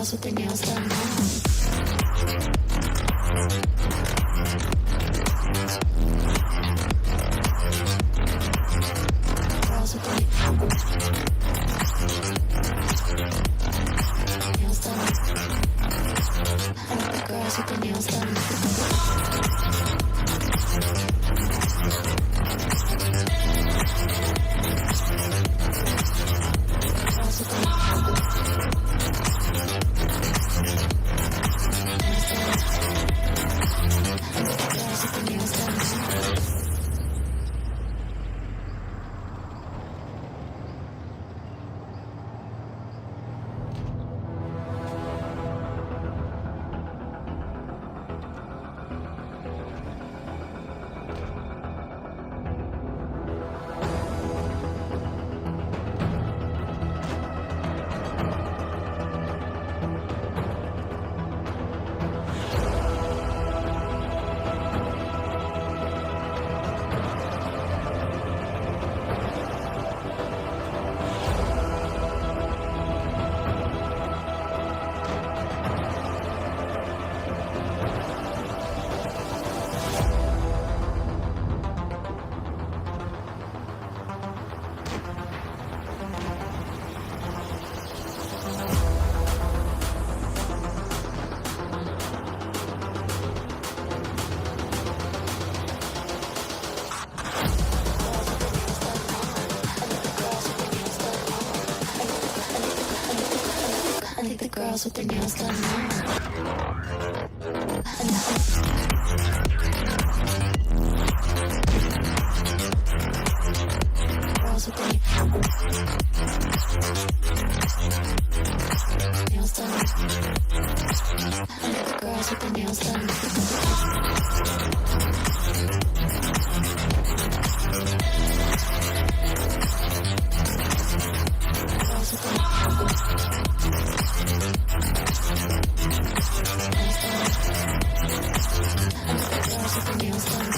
girls with their nails done now. Girls with their nails done. I like the girls with their nails done. I like the girls with their nails done now. Girls with their nails done. I like the girls with their nails done. Girls with their nails done.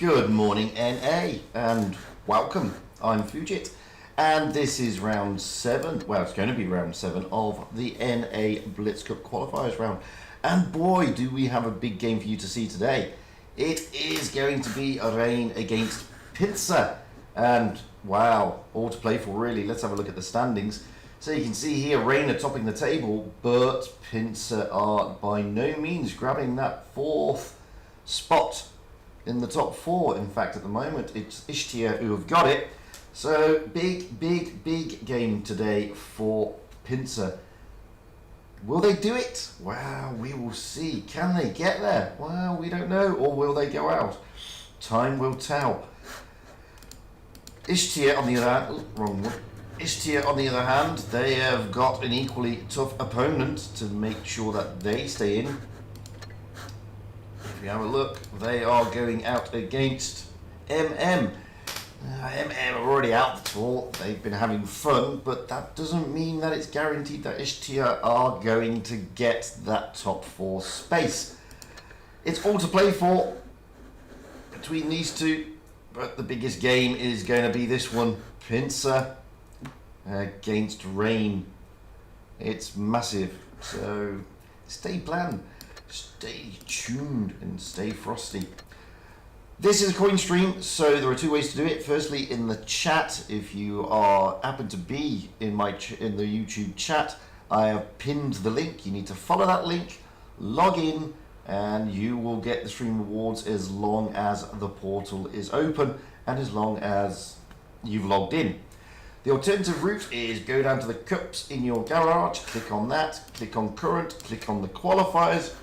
Good morning, NA, and welcome. I'm Fujit, and this is round 7. Well, it's going to be round 7 of the NA Blitz Cup qualifiers round. And boy, do we have a big game for you to see today. It is going to be a Rain against Pincer. And wow, all to play for really. Let's have a look at the standings. So you can see here, Rain are topping the table, but Pincer are by no means grabbing that 4th spot in the top 4. In fact, at the moment, it's ISHTR who have got it. So big game today for Pincer. Will they do it? Well, we will see. Can they get there? Well, we don't know. Or will they go out? Time will tell. ISHTR on the other hand, wrong one. ISHTR on the other hand, they have got an equally tough opponent to make sure that they stay in. If we have a look, they are going out against MM. MM are already out the tour. They've been having fun, but that doesn't mean that it's guaranteed that ISHTR are going to get that top 4 space. It's all to play for between these two, but the biggest game is going to be this one, Pincer against Rain. It's massive, so stay planned, stay tuned, and stay frosty. This is a coin stream, so there are 2 ways to do it. Firstly, in the chat, if you happen to be in in the YouTube chat, I have pinned the link. You need to follow that link, log in, and you will get the stream rewards as long as the portal is open and as long as you've logged in. The alternative route is go down to the cups in your garage, click on that, click on current, click on the qualifiers,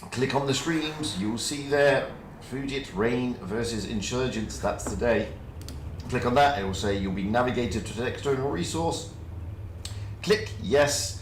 click on the streams. You'll see there Fujit Rain versus Insurgents. That's the day. Click on that. It will say you'll be navigated to the external resource. Click yes,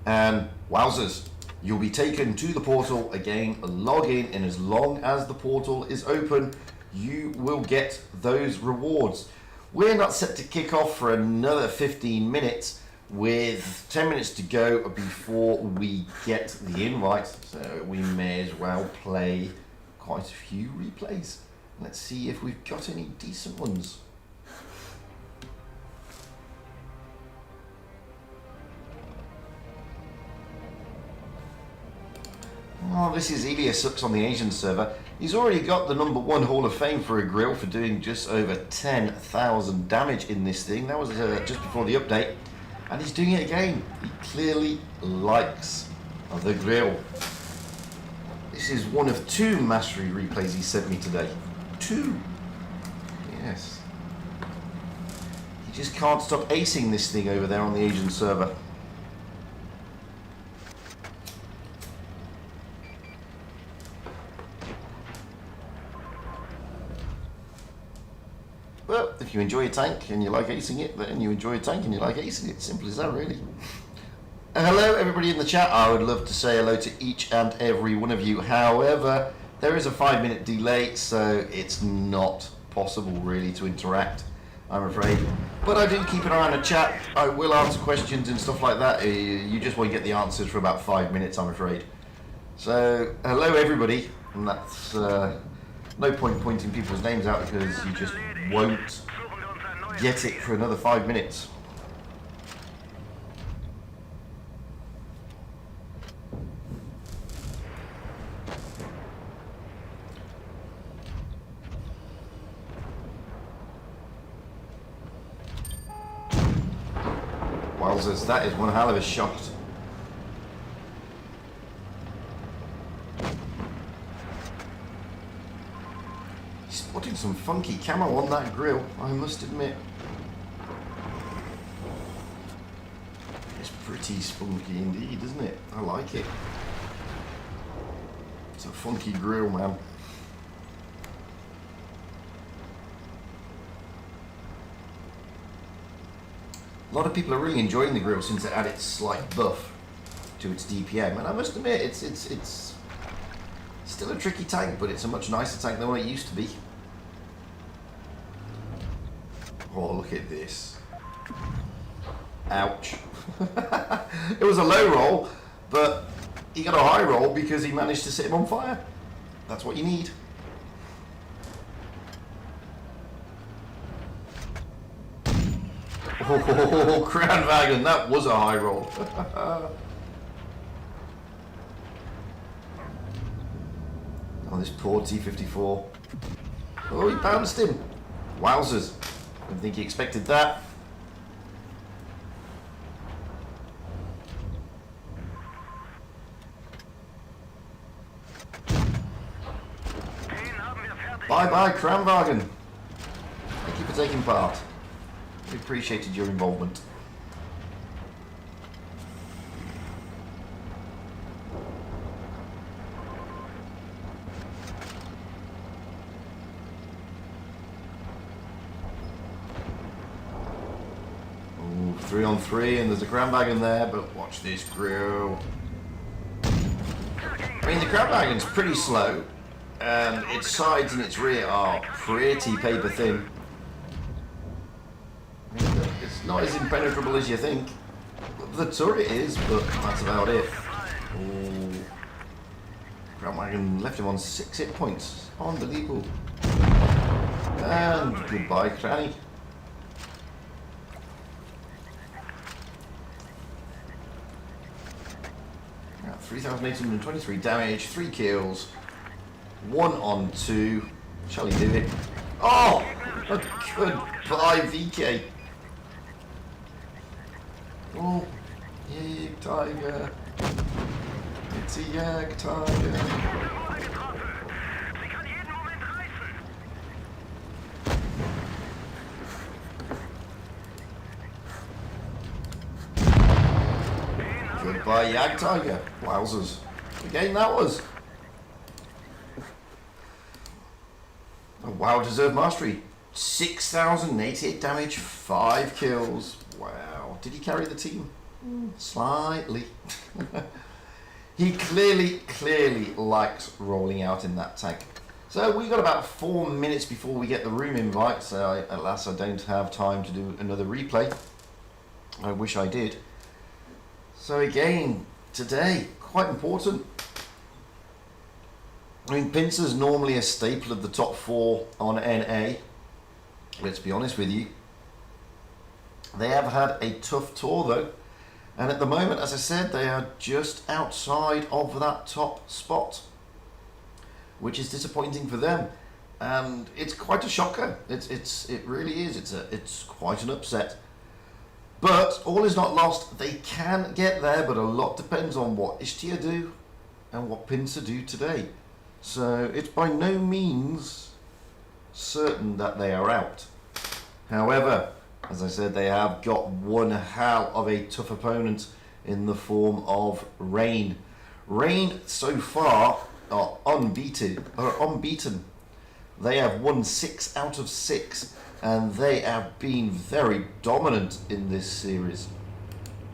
and wowzers, you'll be taken to the portal again. Log in, and as long as the portal is open, you will get those rewards. We're not set to kick off for another 15 minutes with 10 minutes to go before we get the invite, so we may as well play quite a few replays. Let's see if we've got any decent ones. Oh, this is Elias Sucks on the Asian server. He's already got the #1 Hall of Fame for a grill for doing just over 10,000 damage in this thing. That was just before the update. And he's doing it again. He clearly likes the grill. This is one of 2 mastery replays he sent me today. 2. Yes. He just can't stop acing this thing over there on the Asian server. Well, if you enjoy a tank and you like acing it, then you enjoy a tank and you like acing it. Simple as that, really. Hello, everybody in the chat. I would love to say hello to each and every one of you. However, there is a 5-minute delay, so it's not possible, really, to interact, I'm afraid. But I do keep an eye on the chat. I will answer questions and stuff like that. You just won't get the answers for about 5 minutes, I'm afraid. So, hello, everybody. And that's no point pointing people's names out because you just won't get it for another 5 minutes. Wowzers, that is one hell of a shot. Spotting some funky camo on that grill, I must admit. It's pretty spunky indeed, isn't it? I like it. It's a funky grill, man. A lot of people are really enjoying the grill since it had its slight buff to its DPM, and I must admit it's still a tricky tank, but it's a much nicer tank than what it used to be. Oh, look at this. Ouch. It was a low roll, but he got a high roll because he managed to set him on fire. That's what you need. Oh, Kranwagen, that was a high roll. Oh, this poor T-54. Oh, he bounced him. Wowzers. I don't think he expected that. Bye-bye, Kranwagen. Thank you for taking part. We appreciated your involvement. Ooh, 3 on 3, and there's a Kranwagen there, but watch this grill. I mean, the Kranwagen's pretty slow, and its sides and its rear are pretty paper thin. I mean, it's not as impenetrable as you think. The turret is, but that's about it. Oh, Kranwagen left him on 6 hit points. Unbelievable. And goodbye, Cranny. Yeah, 3,823 damage, 3 kills, 1 on 2. Shall he do it? Oh, goodbye, VK. Oh, Yag Tiger. It's a Yag Tiger. Goodbye, Yag Tiger. Wowzers. What game that was. A well-deserved mastery. 6,088 damage, 5 kills. Wow. Did he carry the team? Slightly. He clearly likes rolling out in that tank. So we got about 4 minutes before we get the room invite, so alas I don't have time to do another replay. I wish I did. So again, today, quite important. I mean, Pincer's normally a staple of the top 4 on NA. Let's be honest with you. They have had a tough tour though. And at the moment, as I said, they are just outside of that top spot, which is disappointing for them. And it's quite a shocker. It really is. It's quite an upset. But all is not lost. They can get there, but a lot depends on what ISHTR do and what Pincer do today. So it's by no means certain that they are out. However, as I said, they have got one hell of a tough opponent in the form of Rain. Rain so far are unbeaten. They have won 6 out of 6. And they have been very dominant in this series.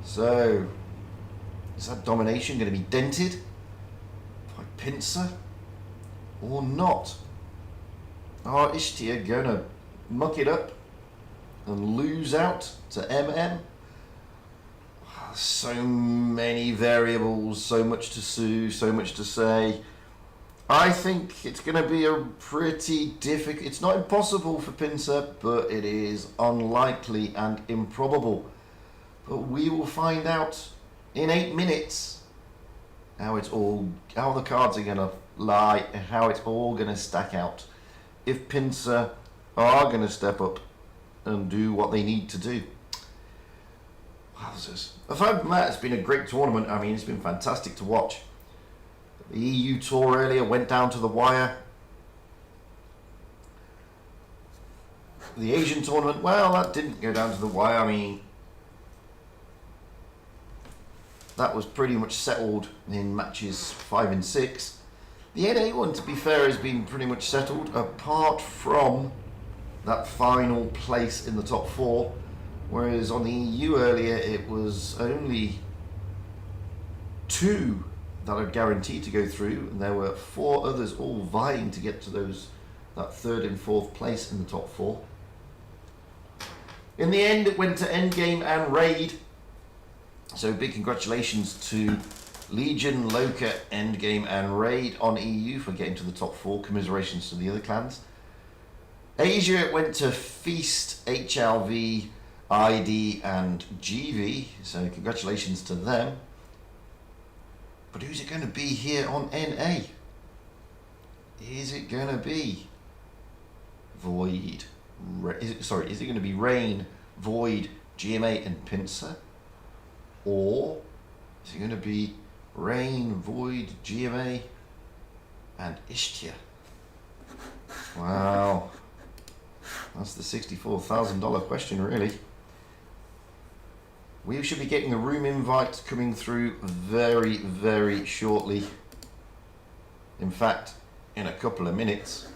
So, is that domination going to be dented by Pincer or not? Are ISHTR going to muck it up and lose out to MM? So many variables, so much to sue, so much to say. I think it's going to be a pretty difficult... It's not impossible for Pincer, but it is unlikely and improbable. But we will find out in 8 minutes how the cards are going to lie and how it's all going to stack out. If Pincer are going to step up and do what they need to do. Wowzers. Aside from that, it's been a great tournament. I mean, it's been fantastic to watch. The EU tour earlier went down to the wire. The Asian tournament, well, that didn't go down to the wire. I mean, that was pretty much settled in matches 5 and 6. The NA one, to be fair, has been pretty much settled, apart from that final place in the top 4. Whereas on the EU earlier, it was only 2 that are guaranteed to go through, and there were 4 others all vying to get to that 3rd and 4th place in the top 4. In the end, it went to Endgame and Raid. So big congratulations to Legion, Loka, Endgame and Raid on EU for getting to the top 4. Commiserations to the other clans. Asia, it went to Feast, HLV, ID and GV, so congratulations to them. But who's it going to be here on NA? Is it going to be Void? Is it going to be Rain, Void, GMA and Pincer? Or is it going to be Rain, Void, GMA and ISHTR? Wow. That's the $64,000 question, really. We should be getting a room invite coming through very, very shortly. In fact, in a couple of minutes.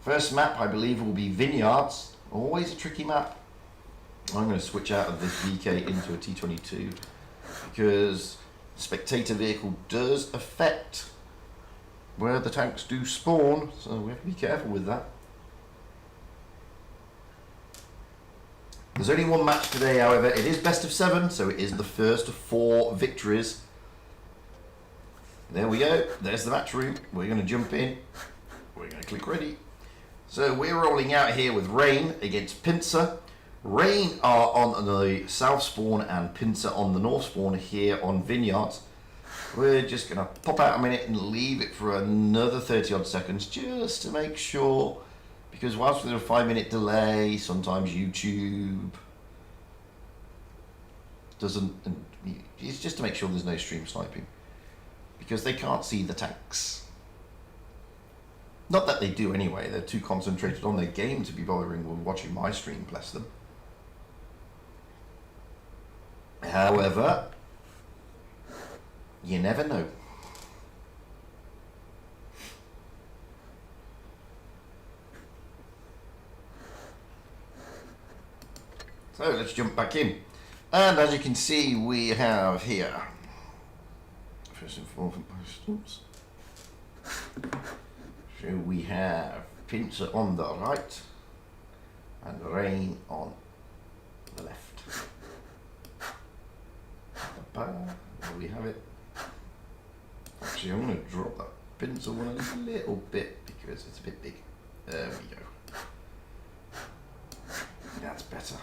First map, I believe, will be Vineyards. Always a tricky map. I'm going to switch out of this VK into a T22 because the spectator vehicle does affect where the tanks do spawn, so we have to be careful with that. There's only one match today, however. It is best of 7, so it is the first of 4 victories. There we go. There's the match room. We're going to jump in. We're going to click ready. So we're rolling out here with Rain against Pincer. Rain are on the south spawn and Pincer on the north spawn here on Vineyards. We're just going to pop out a minute and leave it for another 30 odd seconds just to make sure, because whilst there's a 5-minute delay, sometimes YouTube doesn't, and it's just to make sure there's no stream sniping because they can't see the tanks. Not that they do anyway, they're too concentrated on their game to be bothering with watching my stream, bless them. However, you never know. So let's jump back in. And as you can see, we have here, first and foremost, oops. So we have Pincer on the right and Rain on the left. There we have it. Actually, I'm going to drop that Pincer one a little bit because it's a bit big. There we go. That's better.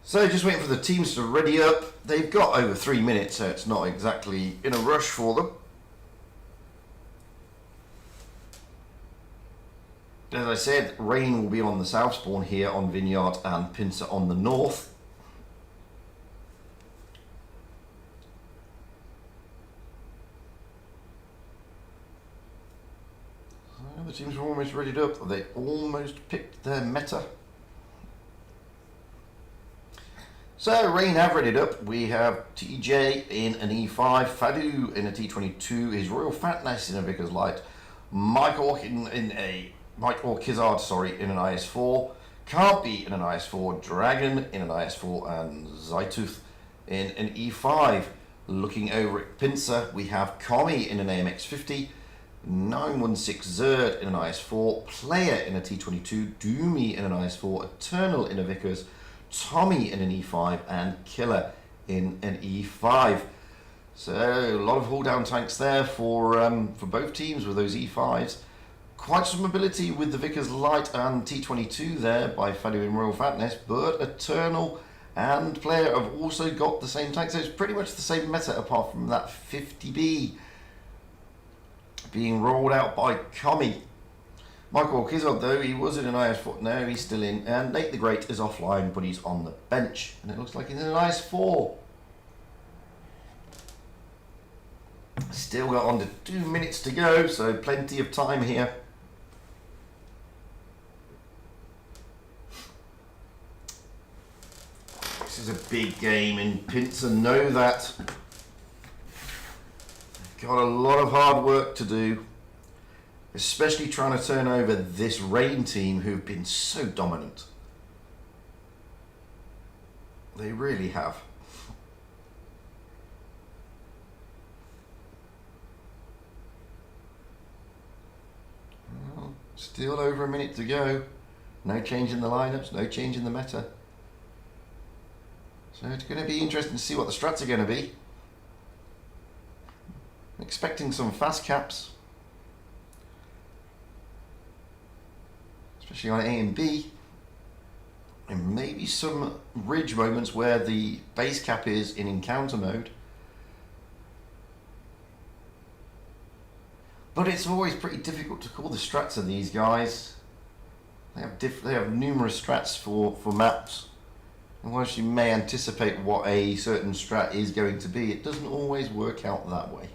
So just waiting for the teams to ready up. They've got over 3 minutes, so it's not exactly in a rush for them. As I said, Rain will be on the south spawn here on Vineyard and Pincer on the north. So the teams are almost readied up. They almost picked their meta. So Rain have readied up. We have TJ in an E5, Fadu in a T22, his Royal Fatness in a Vickers Light, Mike Orchizard, sorry, in an IS4, Carby in an IS4, Dragon in an IS4, and Zaitooth in an E5. Looking over at Pincer, we have Commie in an AMX50, 916 Zerd in an IS4, Player in a T22, Doomy in an IS4, Eternal in a Vickers, Tommy in an E5, and Killer in an E5. So a lot of hull down tanks there for both teams with those E5s. Quite some mobility with the Vickers Light and T22 there by Fadu in Royal Fatness, but Eternal and Player have also got the same tank, so it's pretty much the same meta apart from that 50B being rolled out by Commie. Michael Kizod, though, he was in an IS4, now he's still in, and Nate the Great is offline, but he's on the bench, and it looks like he's in an IS4. Still got under 2 minutes to go, so plenty of time here. This is a big game, and Pincer know that. They've got a lot of hard work to do, especially trying to turn over this Rain team who've been so dominant. They really have. Well, still over a minute to go. No change in the lineups, no change in the meta. So it's going to be interesting to see what the strats are going to be. expecting some fast caps, especially on A and B, and maybe some ridge moments where the base cap is in encounter mode. But it's always pretty difficult to call the strats of these guys. They have numerous strats for maps, and whilst you may anticipate what a certain strat is going to be, it doesn't always work out that way.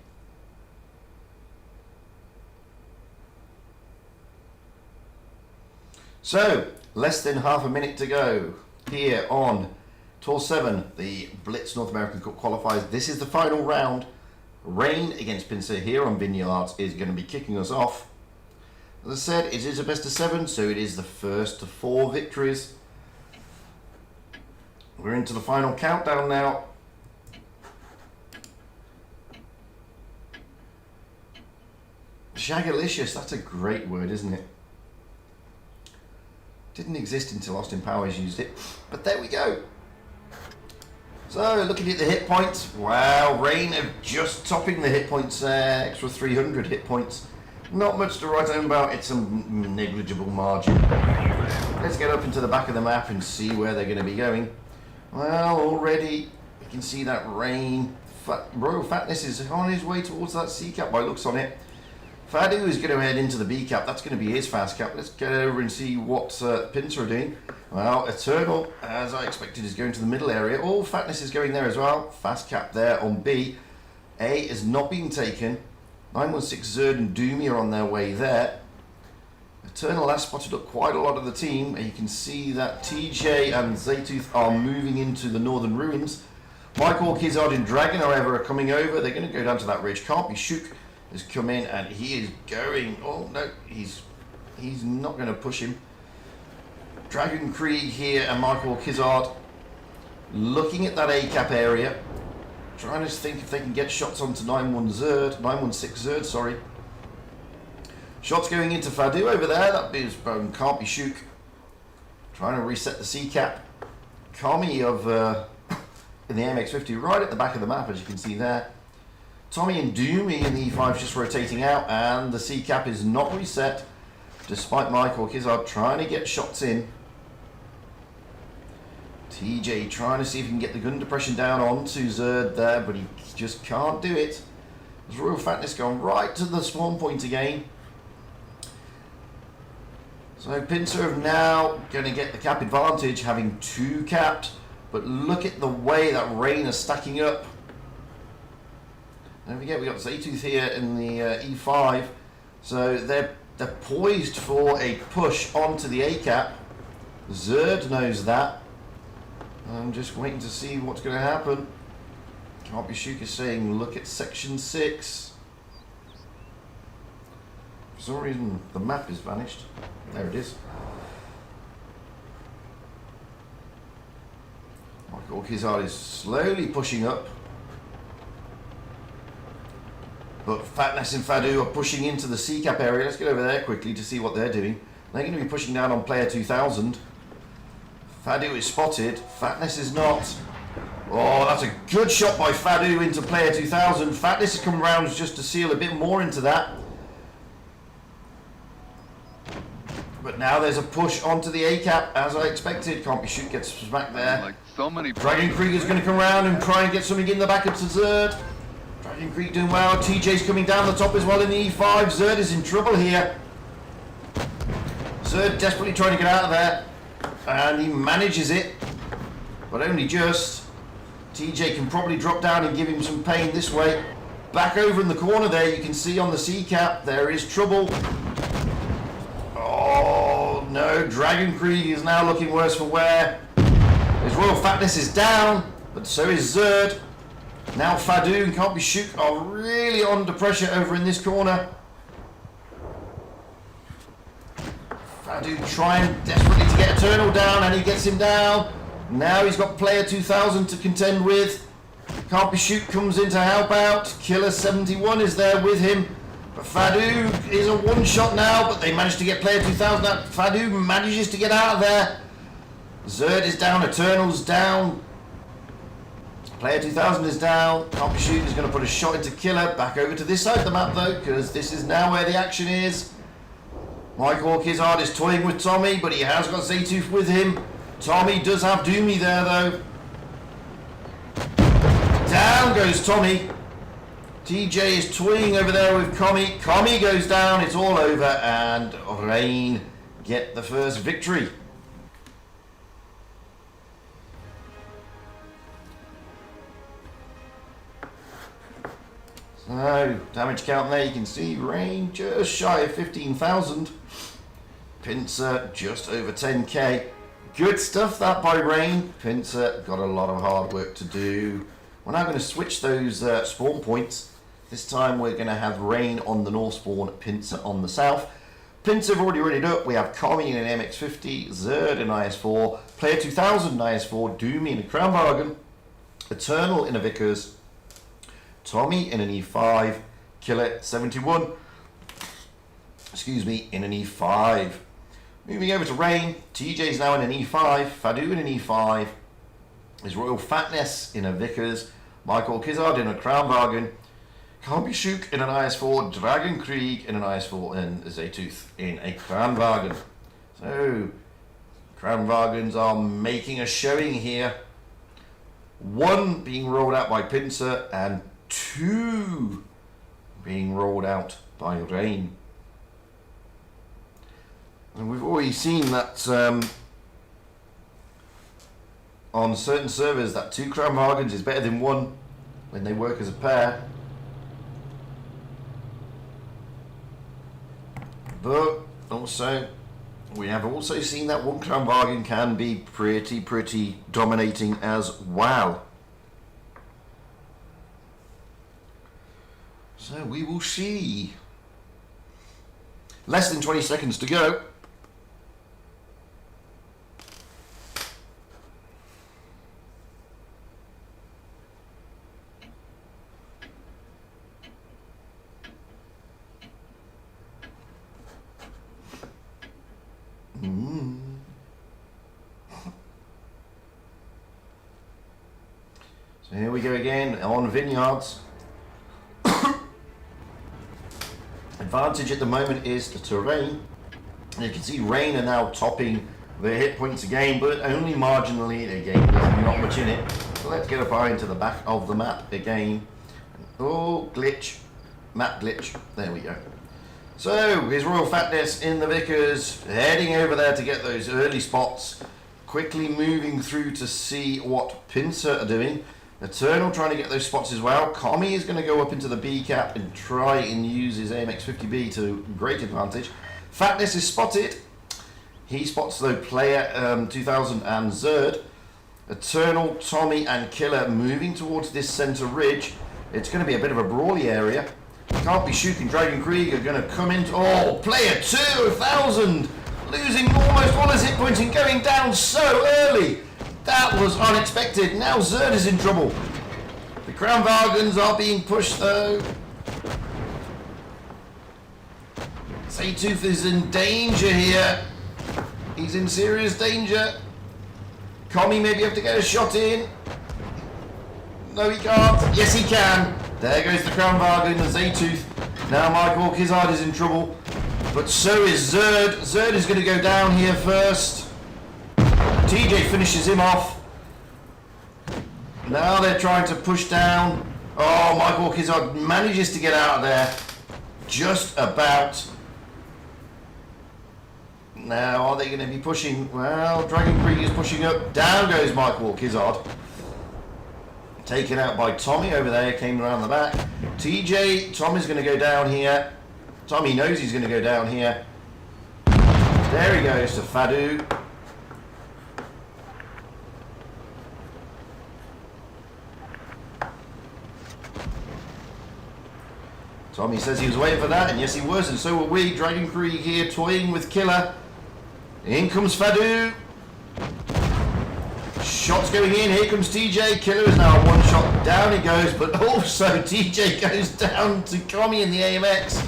So, less than half a minute to go here on Tour 7, the Blitz North American Cup qualifiers. This is the final round. Rain against Pincer here on Vineyards is going to be kicking us off. As I said, it is a best of 7, so it is the first of 4 victories. We're into the final countdown now. Shagalicious, that's a great word, isn't it? Didn't exist until Austin Powers used it, but there we go. So, looking at the hit points, wow, Rain are just topping the hit points, extra 300 hit points. Not much to write home about, it's a negligible margin. Let's get up into the back of the map and see where they're going to be going. Well, already you can see that Rain, Royal Fatness is on his way towards that C cap by looks on it. Fadu is going to head into the B cap, that's going to be his fast cap. Let's get over and see what Pincer are doing. Well, Eternal, as I expected, is going to the middle area. All Fatness is going there as well. Fast cap there on B. A is not being taken. 916 Zerd and Doomy are on their way there. Eternal has spotted up quite a lot of the team. And you can see that TJ and Zaytooth are moving into the northern ruins. Michael Kizard and Dragon, however, are coming over. They're going to go down to that ridge. Can't be Shook has come in and he is going. Oh no, he's not going to push him. Dragon Krieg here and Michael Kizard looking at that A cap area, trying to think if they can get shots onto 916 Zerd, sorry. Shots going into Fadu over there, that is can't be Shook. Trying to reset the C cap. Kami of in the MX-50 right at the back of the map, as you can see there. Tommy and Doomy in the E5 just rotating out, and the C cap is not reset despite Michael Kizard trying to get shots in. TJ trying to see if he can get the gun depression down onto Zerd there, but he just can't do it. There's Royal Fatness gone right to the spawn point again. So Pincer have now going to get the cap advantage, having 2 capped, but look at the way that Rain is stacking up. Don't forget, we got Zaytooth here in the E5, so they're poised for a push onto the A cap. Zerd knows that. I'm just waiting to see what's going to happen. Can't be Shook is saying, look at section 6. For some reason, the map is vanished. There it is. Michael Kizard is slowly pushing up. But Fatness and Fadu are pushing into the C cap area. Let's get over there quickly to see what they're doing. They're going to be pushing down on player 2000. Fadu is spotted. Fatness is not. Oh, that's a good shot by Fadu into player 2000. Fatness has come around just to seal a bit more into that. But now there's a push onto the A cap, as I expected. Can't be Shoot gets smacked there. Like so many Dragon Krieger's going to come around and try and get something in the back of Zerd. Dragon Krieg doing well. TJ's coming down the top as well in the E5. Zerd is in trouble here. Zerd desperately trying to get out of there. And he manages it. But only just. TJ can probably drop down and give him some pain this way. Back over in the corner there, you can see on the C cap, there is trouble. Oh no, Dragon Krieg is now looking worse for wear. His Royal Fatness is down, but so is Zerd. Now Fadu and Can't Be Shook are really under pressure over in this corner. Fadu trying desperately to get Eternal down, and he gets him down. Now he's got player 2000 to contend with. Can't Be Shook comes in to help out. Killer 71 is there with him. But Fadu is a one-shot now, but they managed to get player 2000 out. Fadu manages to get out of there. Zerd is down, Eternal's down. Player 2000 is down. Can't shoot is going to put a shot into Killer. Back over to this side of the map though, because this is now where the action is. Michael Kizard is toying with Tommy, but he has got Zaytooth with him. Tommy does have Doomy there though. Down goes Tommy. TJ is toying over there with Commie. Commie goes down, it's all over, and Rain get the first victory. So, damage count there, you can see Rain just shy of 15,000. Pincer just over 10k. Good stuff that by Rain. Pincer got a lot of hard work to do. We're now going to switch those spawn points. This time we're going to have Rain on the north spawn, Pincer on the south. Pincer have already readied up. We have Commie in an MX-50, Zerd in IS-4, Player 2000 in IS-4, Doomy in a Crown Bargain, Eternal in a Vickers, Tommy in an E5, Killer 71, in an E5. Moving over to Rain, TJ's now in an E5, Fadu in an E5, his Royal Fatness in a Vickers, Michael Kizard in a Crown Bargain, Kalbishuk in an IS-4, Dragon Krieg in an IS-4, and Zaytooth in a Crown Bargain. So, Crown Bargains are making a showing here. One being rolled out by Pincer, and two being rolled out by Rain. And we've already seen that on certain servers that 2 Crown Bargains is better than 1 when they work as a pair. But also, we have also seen that 1 Crown Bargain can be pretty dominating as well. So we will see. Less than 20 seconds to go. So here we go again on Vineyards. Advantage at the moment is the terrain. You can see Rain are now topping their hit points again, but only marginally again. There's not much in it. So let's get up high into the back of the map again. Oh, glitch. Map glitch. There we go. So, his Royal Fatness in the Vickers, heading over there to get those early spots. Quickly moving through to see what Pincer are doing. Eternal trying to get those spots as well. Commie is going to go up into the B cap and try and use his AMX-50B to great advantage. Fatness is spotted. He spots though Player 2000 and Zerd. Eternal, Tommy and Killer moving towards this centre ridge. It's going to be a bit of a brawly area. Can't be shooting. Dragon Krieg are going to come into... Oh, Player 2000 losing almost all his hit points and going down so early. That was unexpected. Now Zerd is in trouble. The Crown Bargains are being pushed though. Zaytooth is in danger here. He's in serious danger. Commie maybe have to get a shot in. No, he can't. Yes, he can. There goes the Crown Bargain and Zaytooth. Now Michael Kizard is in trouble. But so is Zerd. Zerd is going to go down here first. TJ finishes him off. Now they're trying to push down. Oh, Michael Kizard manages to get out of there. Just about. Now, are they going to be pushing? Well, Dragon Krieg is pushing up. Down goes Michael Kizard. Taken out by Tommy over there. Came around the back. TJ, Tommy's going to go down here. Tommy knows he's going to go down here. There he goes to Fadu. Tommy says he was waiting for that, and yes he was, and so were we. Dragon Krieg here toying with Killer. In comes Fadu. Shots going in, here comes TJ. Killer is now one shot, down he goes, but also TJ goes down to Commie in the AMX.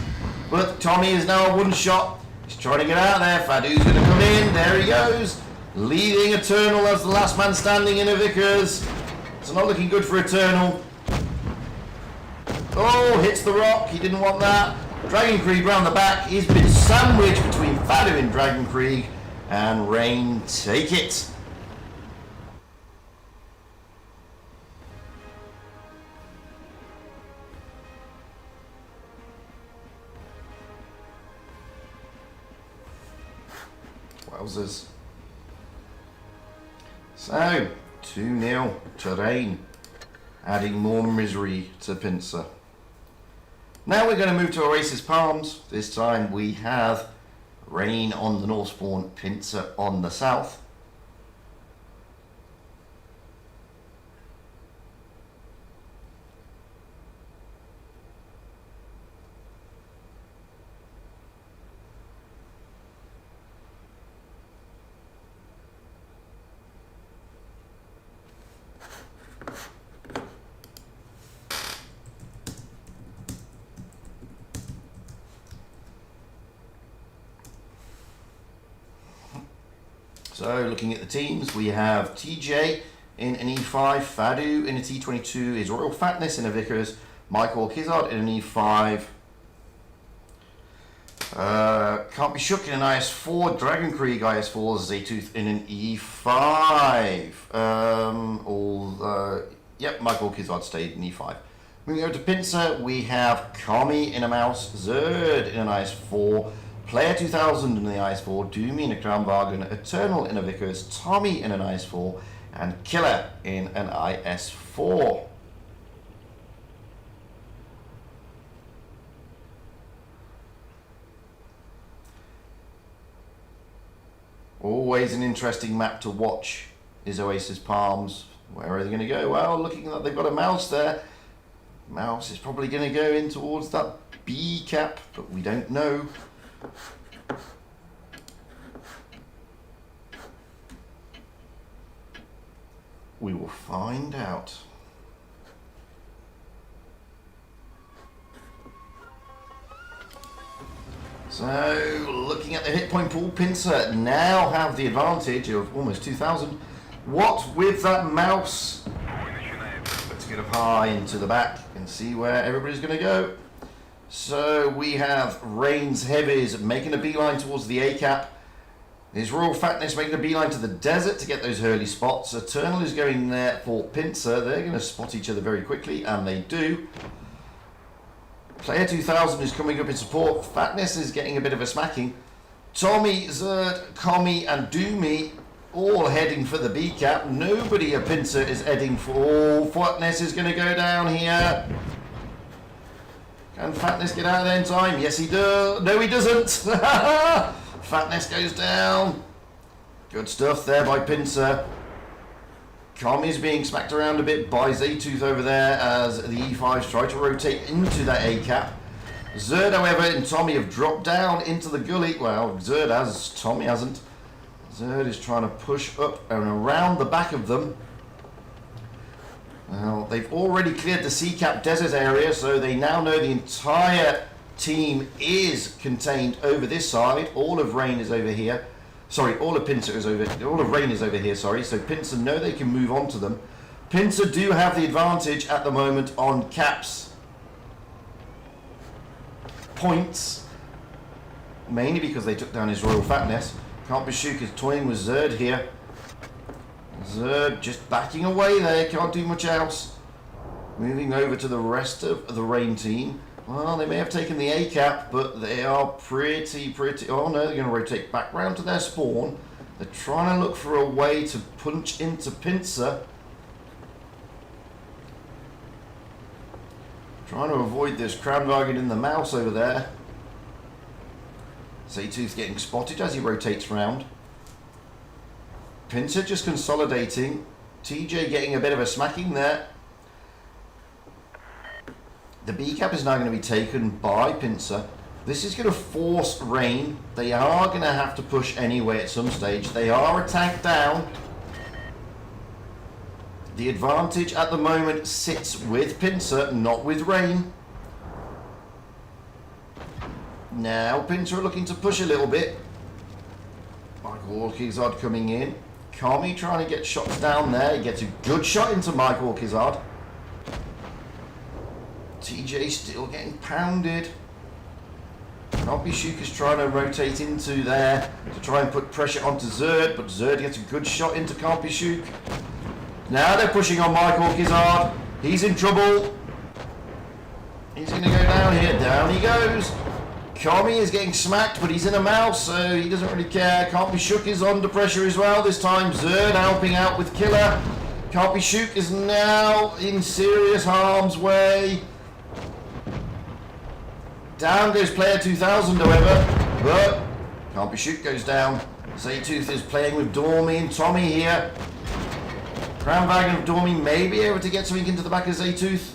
But Tommy is now a one shot. He's trying to get out there. Fadu's going to come in, there he goes. Leading Eternal as the last man standing in a Vickers. It's not looking good for Eternal. Oh, hits the rock. He didn't want that. Dragon Krieg round the back. He's been sandwiched between Fadu and Dragon Krieg. And Rain take it. Wowzers. So, 2-0 to Rain, adding more misery to Pincer. Now we're going to move to Oasis Palms. This time we have Rain on the north spawn, Pincer on the south. So looking at the teams, we have TJ in an E5, Fadu in a T22, his Royal Fatness in a Vickers, Michael Kizard in an E5, Can't Be Shook in an IS4, Dragon Krieg IS4, Zaytooth in an E5. Yep, Michael Kizard stayed in E5. Moving over to Pincer, we have Kami in a Mouse, Zerd in an IS4, Player 2000 in the IS4, Doomy in a Kramwagen, Eternal in a Vickers, Tommy in an IS4, and Killer in an IS4. Always an interesting map to watch is Oasis Palms. Where are they going to go? Well, looking like they've got a mouse there. Mouse is probably going to go in towards that B cap, but we don't know. We will find out. So, looking at the hit point pool, Pincer now have the advantage of almost 2,000. What with that mouse? Let's get up high into the back and see where everybody's going to go. So we have Rain's Heavies making a beeline towards the A cap. His Royal Fatness making a beeline to the desert to get those early spots. Eternal is going there for Pincer. They're going to spot each other very quickly, and they do. Player 2000 is coming up in support. Fatness is getting a bit of a smacking. Tommy, Zerd, Kami, and Doomy all heading for the B cap. Nobody at Pincer is heading for. Oh, Fatness is going to go down here. Can Fatness get out of there in time? Yes, he does. No, he doesn't. Fatness goes down. Good stuff there by Pincer. Kami's being smacked around a bit by Zaytooth over there as the E5s try to rotate into that A cap. Zerd, however, and Tommy have dropped down into the gully. Well, Zerd has, Tommy hasn't. Zerd is trying to push up and around the back of them. Well, they've already cleared the C-cap desert area, so they now know the entire team is contained over this side. All of Rain is over here. Sorry, all of Pincer is over. All of Rain is over here. Sorry, so Pincer know they can move on to them. Pincer do have the advantage at the moment on caps points, mainly because they took down his Royal Fatness. Can't Be Shook is toying with Zerd here. Zerd just backing away there, can't do much else. Moving over to the rest of the Rain team. Well, they may have taken the A cap, but they are pretty. Oh no, they're going to rotate back round to their spawn. They're trying to look for a way to punch into Pincer. Trying to avoid this Kramwagen in the mouse over there. Zaytooth getting spotted as he rotates round. Pincer just consolidating. TJ getting a bit of a smacking there. The B cap is now going to be taken by Pincer. This is going to force Rain. They are going to have to push anyway at some stage. They are a tank down. The advantage at the moment sits with Pincer, not with Rain. Now Pincer are looking to push a little bit. Michael Kizard coming in. Kami trying to get shots down there. He gets a good shot into Michael Kizard. TJ still getting pounded. Karpyshuk is trying to rotate into there to try and put pressure onto Zerd, but Zerd gets a good shot into Karpyshuk. Now they're pushing on Michael Kizard. He's in trouble. He's going to go down here. Down he goes. Kami is getting smacked, but he's in a mouse, so he doesn't really care. Karpyshuk is under pressure as well. This time Zerd helping out with Killer. Karpyshuk is now in serious harm's way. Down goes player 2000, however, but Karpyshuk goes down. Zaytooth is playing with Dormy and Tommy here. Crownwagon of Dormy may be able to get something into the back of Zaytooth.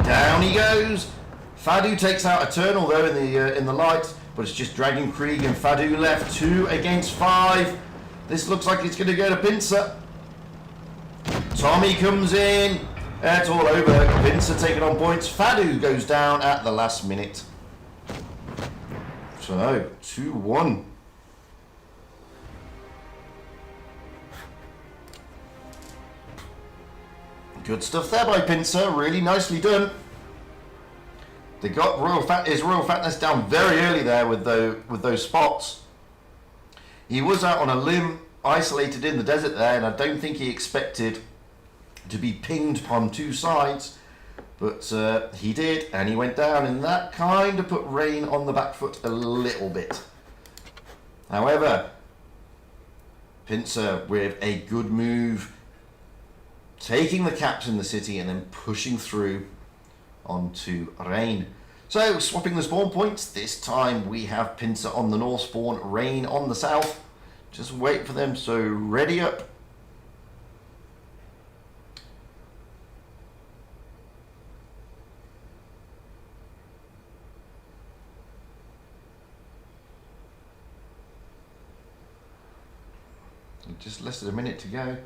Down he goes. Fadu takes out Eternal though in the light, but it's just Dragon Krieg and Fadu left, 2 against 5. This looks like it's going to go to Pincer. Tommy comes in. It's all over. Pincer taking on points. Fadu goes down at the last minute. So 2-1. Good stuff there by Pincer. Really nicely done. They got his Royal Fatness down very early there with those spots. He was out on a limb, isolated in the desert there, and I don't think he expected to be pinged on 2 sides, but he did, and he went down, and that kind of put Rain on the back foot a little bit. However, Pincer with a good move, taking the caps in the city and then pushing through onto Rain. So swapping the spawn points, this time we have Pincer on the north spawn, Rain on the south. Just wait for them, so ready up. Just less than a minute to go.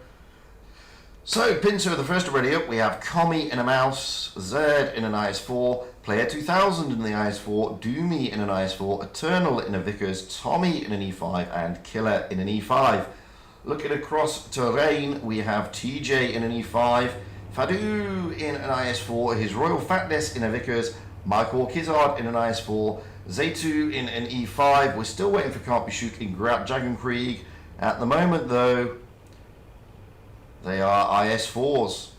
So, Pincer the first already up. We have Kami in a mouse, Zerd in an IS4, Player 2000 in the IS4, Doomy in an IS4, Eternal in a Vickers, Tommy in an E5, and Killer in an E5. Looking across to Rain, we have TJ in an E5, Fadu in an IS4, his Royal Fatness in a Vickers, Michael Kizard in an IS4, Zaytu in an E5. We're still waiting for Karpyshuk in Dragon Krieg. At the moment, though, they are IS4s.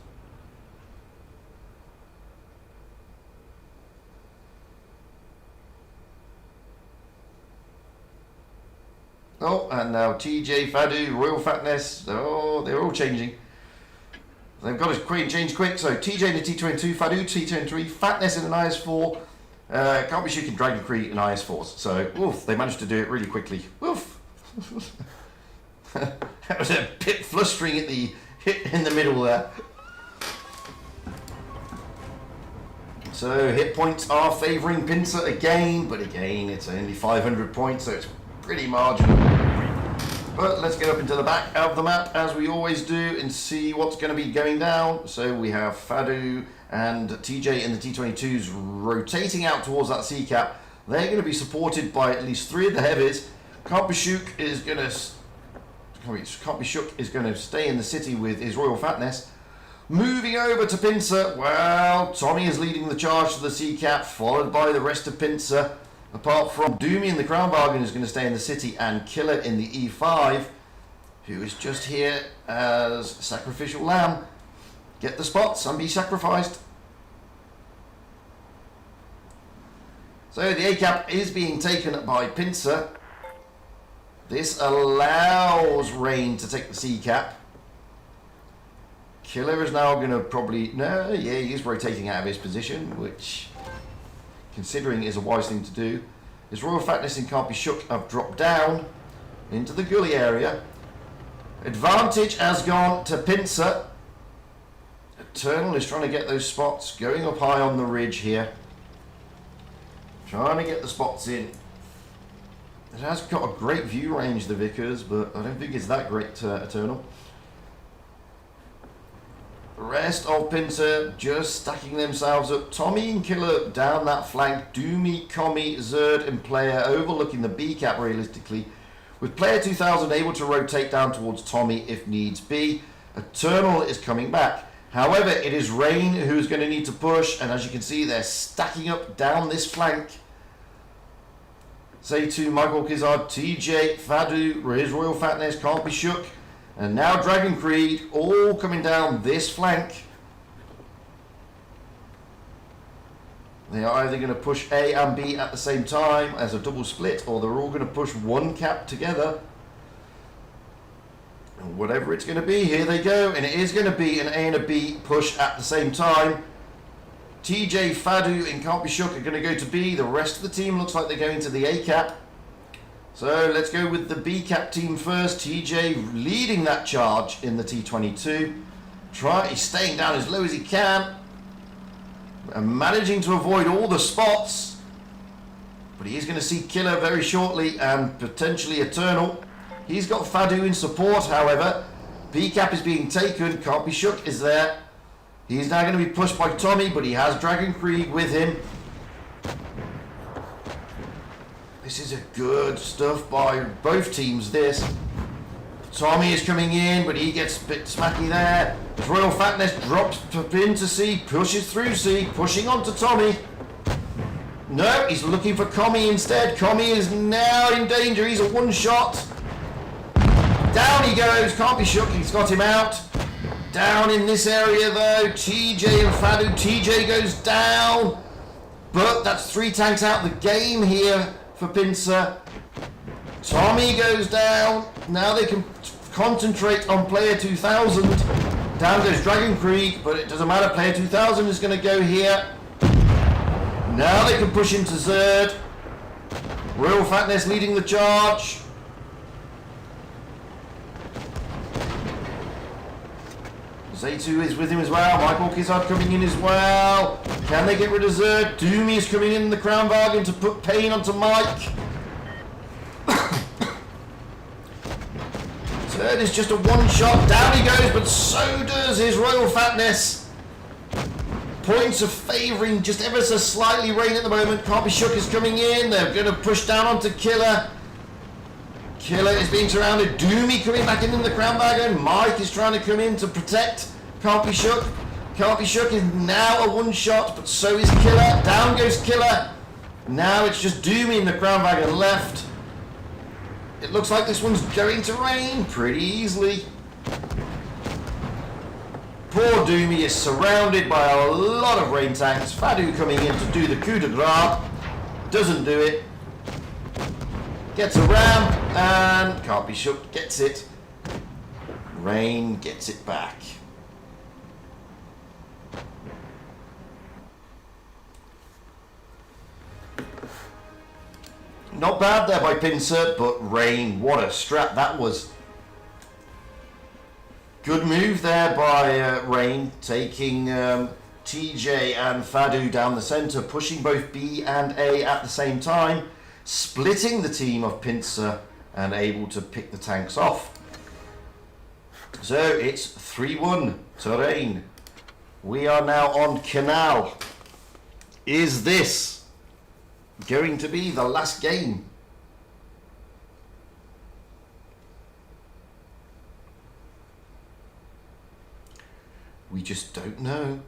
Oh, and now TJ, Fadu, Royal Fatness. Oh, they're all changing. They've got to change quick. So TJ in a T22, Fadu T23, Fatness in an IS4, Karpyshuk in Dragon Krieg in IS4s. So, oof, they managed to do it really quickly. Oof. That was a bit flustering at the hit in the middle there. So hit points are favouring Pincer again, but again it's only 500 points, so it's pretty marginal. But let's get up into the back of the map as we always do and see what's going to be going down. So we have Fadu and TJ in the T22s rotating out towards that C cap. They're going to be supported by at least 3 of the heavies. Karpyshuk is going to stay in the city with his Royal Fatness. Moving over to Pincer, well, Tommy is leading the charge to the C-cap, followed by the rest of Pincer. Apart from Doomy in the Crown Bargain, who's going to stay in the city, and Killer in the E5, who is just here as sacrificial lamb. Get the spots and be sacrificed. So the A-cap is being taken by Pincer. This allows Rain to take the C-cap. Killer is now going to probably... No, yeah, he is rotating out of his position, which, considering, is a wise thing to do. His Royal Fatness and Karpyshuk have dropped down into the gully area. Advantage has gone to Pincer. Eternal is trying to get those spots, going up high on the ridge here. Trying to get the spots in. It has got a great view range, the Vickers, but I don't think it's that great, Eternal. The rest of Pincer just stacking themselves up. Tommy and Killer down that flank. Doomy, Kami, Zerd and Player overlooking the B cap realistically. with player 2000 able to rotate down towards Tommy if needs be. Eternal is coming back. However, it is Rain who's going to need to push, and as you can see, they're stacking up down this flank. Zaytu, Michael Kizard, TJ, Fadu, his Royal Fatness, Can't Be Shook, and now Dragon Creed, all coming down this flank. They are either going to push A and B at the same time as a double split, or they're all going to push one cap together. And whatever it's going to be, here they go. And it is going to be an A and a B push at the same time. TJ, Fadu, and Can't Be Shook are going to go to B. The rest of the team looks like they're going to the A cap. So let's go with the B cap team first. TJ leading that charge in the T22. He's staying down as low as he can. And managing to avoid all the spots. But he is going to see Killer very shortly and potentially Eternal. He's got Fadu in support, however. B-cap is being taken. Can't Be Shook is there. He's now going to be pushed by Tommy, but he has Dragon Krieg with him. This is a good stuff by both teams, this. Tommy is coming in, but he gets a bit smacky there. Royal Fatness drops into C, pushes through C, pushing on to Tommy. No, he's looking for Commy instead. Commy is now in danger. He's a one-shot. Down he goes. Can't Be Shook. He's got him out. Down in this area, though. TJ and Fadu. TJ goes down. But that's 3 tanks out of the game here for Pincer. Tommy goes down. Now they can concentrate on player 2000. Down goes Dragon Krieg, but it doesn't matter. Player 2000 is going to go here. Now they can push into Zerd. Royal Fatness leading the charge. Zaytu is with him as well. Michael Kizard coming in as well. Can they get rid of Zerd? Doomy is coming in the Crown Bargain to put pain onto Mike. Zerd is just a one-shot. Down he goes, but so does his Royal Fatness. Points are favouring just ever so slightly Rain at the moment. Can't Be Shook is coming in. They're going to push down onto Killer. Killer is being surrounded. Doomy coming back in the Crown Wagon. Mike is trying to come in to protect Can't Be Shook. Can't Be Shook is now a one-shot, but so is Killer. Down goes Killer. Now it's just Doomy in the Crown Wagon left. It looks like this one's going to Rain pretty easily. Poor Doomy is surrounded by a lot of Rain tanks. Fadu coming in to do the coup de grace. Doesn't do it. Gets a ram, and Can't Be Shook gets it. Rain gets it back. Not bad there by Pincer, but Rain, what a strap that was. Good move there by Rain, taking TJ and Fadu down the centre, pushing both B and A at the same time, splitting the team of Pincer and able to pick the tanks off. So it's 3-1 to Rain. We are now on Canal. Is this going to be the last game? We just don't know.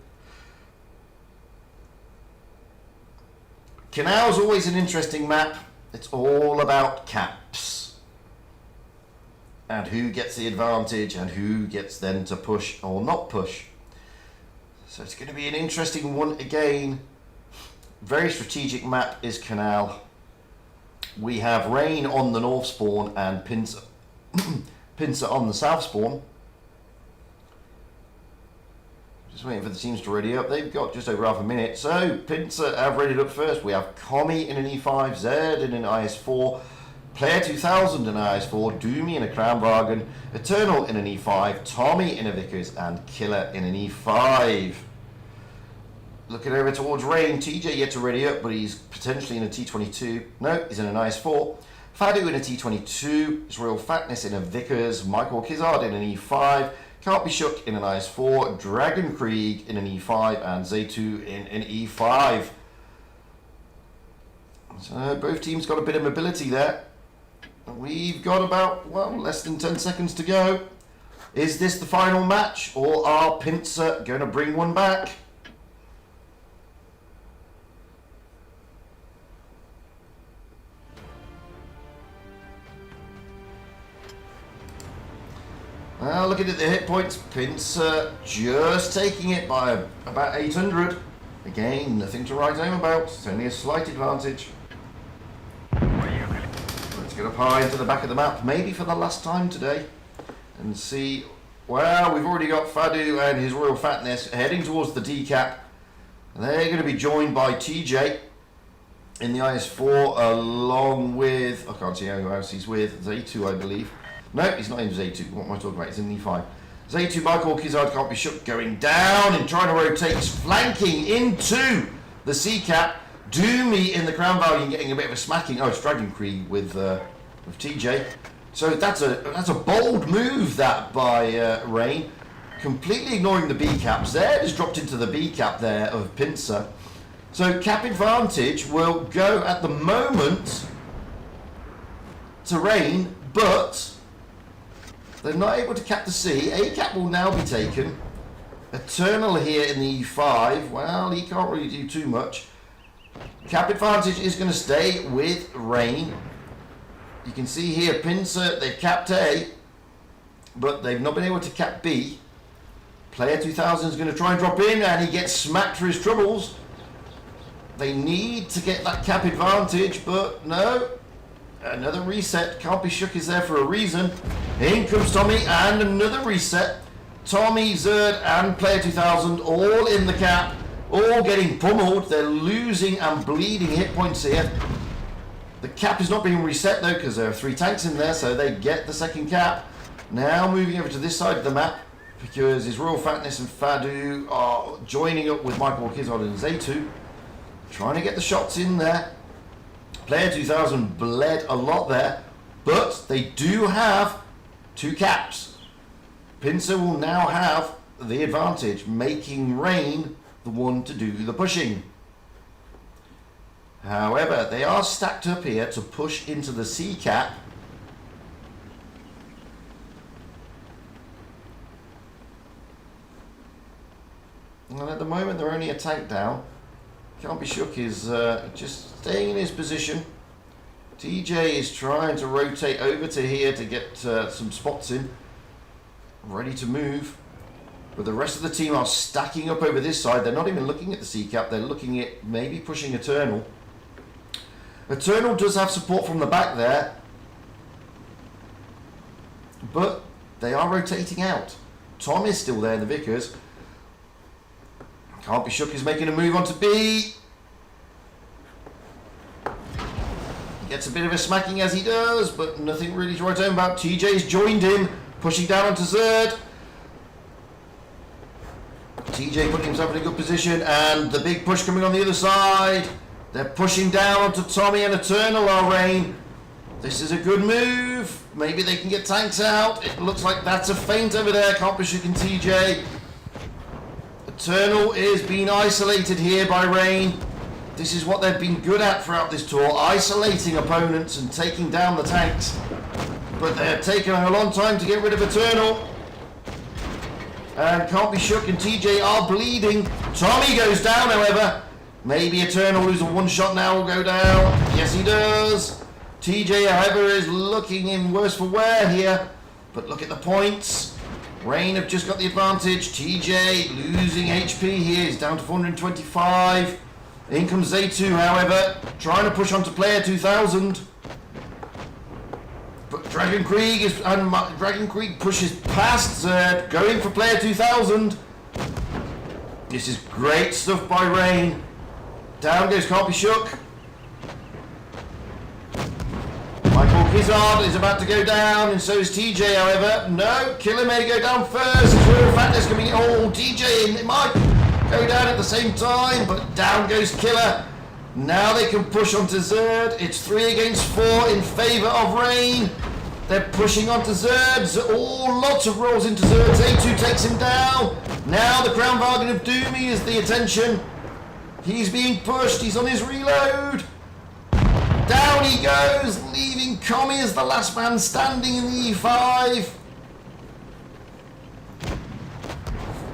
Canal's always an interesting map. It's all about caps and who gets the advantage and who gets then to push or not push. So it's going to be an interesting one again. Very strategic map is Canal. We have Rain on the north spawn and Pincer Pincer on the south spawn. Just waiting for the teams to ready up. They've got just over half a minute. So Pincer have readied up first. We have Commy in an E5, Zed in an IS4, Player 2000 in an IS4, Doomy in a Crown Bargain, Eternal in an E5, Tommy in a Vickers, and Killer in an E5. Looking over towards Rain, TJ yet to ready up, but he's potentially in a T22. No, he's in an IS4. Fadu in a T22, his Royal Fatness in a Vickers, Michael Kizard in an E5, Can't Be Shook in an IS4, Dragon Krieg in an E5, and Zaytu in an E5. So both teams got a bit of mobility there. We've got about, well, less than 10 seconds to go. Is this the final match, or are Pincer going to bring one back? Well, looking at the hit points, Pincer just taking it by about 800. Again, nothing to write home about. It's only a slight advantage. Let's get up high into the back of the map, maybe for the last time today, and see. Well, we've already got Fadu and his Royal Fatness heading towards the decap. They're going to be joined by TJ in the IS4, along with, I can't see who else he's with, Z2, I believe. No, he's not in Z2. What am I talking about? He's in E5. Z2, Michael Kizard can't be shook, going down and trying to rotate, flanking into the C-cap. Doomy in the Crown Valiant getting a bit of a smacking. Oh, it's Dragon Krieg with TJ. So that's a bold move that by Rain. Completely ignoring the B-caps there. Just dropped into the B-cap there of Pincer. So cap advantage will go at the moment to Rain, but they're not able to cap the C. A cap will now be taken. Eternal here in the E5. Well, he can't really do too much. Cap advantage is going to stay with Rain. You can see here, Pincer, they've capped A, but they've not been able to cap B. Player 2000 is going to try and drop in, and he gets smacked for his troubles. They need to get that cap advantage, but no. Another reset. Can't be shook is there for a reason. In comes Tommy, and another reset. Tommy, Zerd, and Player 2000 all in the cap. All getting pummeled. They're losing and bleeding hit points here. The cap is not being reset though, because there are 3 tanks in there, so they get the second cap. Now moving over to this side of the map, because his Royal Fatness and Fadu are joining up with Michael Kizard and Z2, trying to get the shots in there. Player 2000 bled a lot there, but they do have 2 caps. Pincer will now have the advantage, making Rain the one to do the pushing. However, they are stacked up here to push into the C cap. And at the moment, they're only a tank down. Can't be shook is just staying in his position. TJ is trying to rotate over to here to get some spots in. Ready to move. But the rest of the team are stacking up over this side. They're not even looking at the C cap. They're looking at maybe pushing Eternal. Eternal does have support from the back there, but they are rotating out. Tom is still there in the Vickers. Can't be shook is making a move onto B. He gets a bit of a smacking as he does, but nothing really to write home about. TJ's joined him, pushing down onto Zerd. TJ putting himself in a good position, and the big push coming on the other side. They're pushing down onto Tommy and Eternal are Rain. This is a good move. Maybe they can get tanks out. It looks like that's a feint over there. Can't be shook and TJ. Eternal is being isolated here by Rain. This is what they've been good at throughout this tour, isolating opponents and taking down the tanks. But they're taking a long time to get rid of Eternal. And Can't Be Shook and TJ are bleeding. Tommy goes down, however. Maybe Eternal, who's a one-shot now, will go down. Yes, he does. TJ, however, is looking in worse for wear here. But look at the points. Rain have just got the advantage. TJ losing HP here. He's down to 425. In comes Z2, however, trying to push onto Player 2000. But Dragon Krieg pushes past Zerd, going for Player 2000. This is great stuff by Rain. Down goes Can't Be Shook. Michael Kizard is about to go down, and so is TJ, however. No, Killer may go down first. Royal Fatness coming in. Oh, TJ and it might go down at the same time, but down goes Killer. Now they can push onto Zerd. It's 3 against 4 in favour of Rain. They're pushing onto Zerd. Lots of rolls into Zerd. A2 takes him down. Now the Crown Bargain of Doomy is the attention. He's being pushed. He's on his reload. Down he goes, leaving Commie is the last man standing in the E5.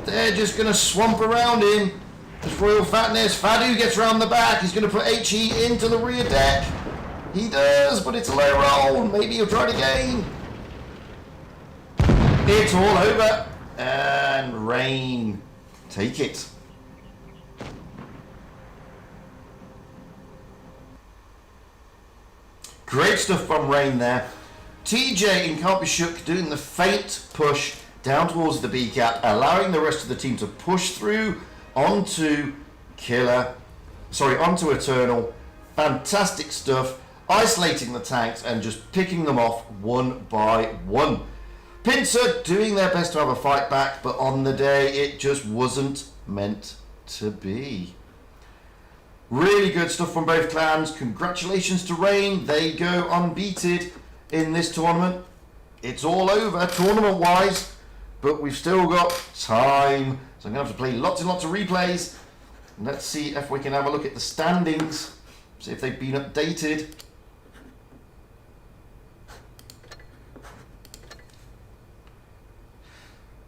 They're just going to swamp around him. There's Royal Fatness. Fadu gets around the back. He's going to put HE into the rear deck. He does, but it's a low roll. Maybe he'll try it again. It's all over. And Rain take it. Great stuff from Rain there. TJ in Can't Be Shook doing the faint push down towards the B cap, allowing the rest of the team to push through onto onto Eternal. Fantastic stuff. Isolating the tanks and just picking them off one by one. Pincer doing their best to have a fight back, but on the day it just wasn't meant to be. Really good stuff from both clans. Congratulations to Rain. They go unbeaten in this tournament. It's all over tournament-wise, but we've still got time. So I'm going to have to play lots and lots of replays. And let's see if we can have a look at the standings. See if they've been updated.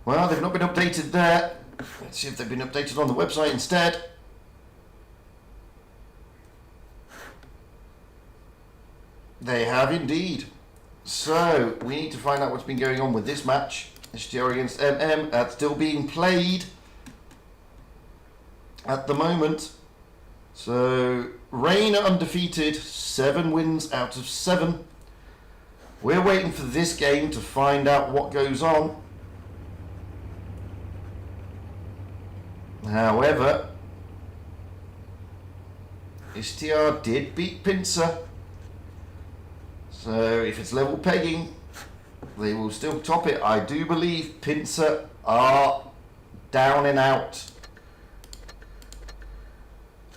Well, they've not been updated there. Let's see if they've been updated on the website instead. They have indeed. So, we need to find out what's been going on with this match. ISHTR against MM. That's still being played at the moment. So, Rain are undefeated. 7 wins out of 7. We're waiting for this game to find out what goes on. However, ISHTR did beat Pincer. So if it's level pegging, they will still top it. I do believe Pincer are down and out.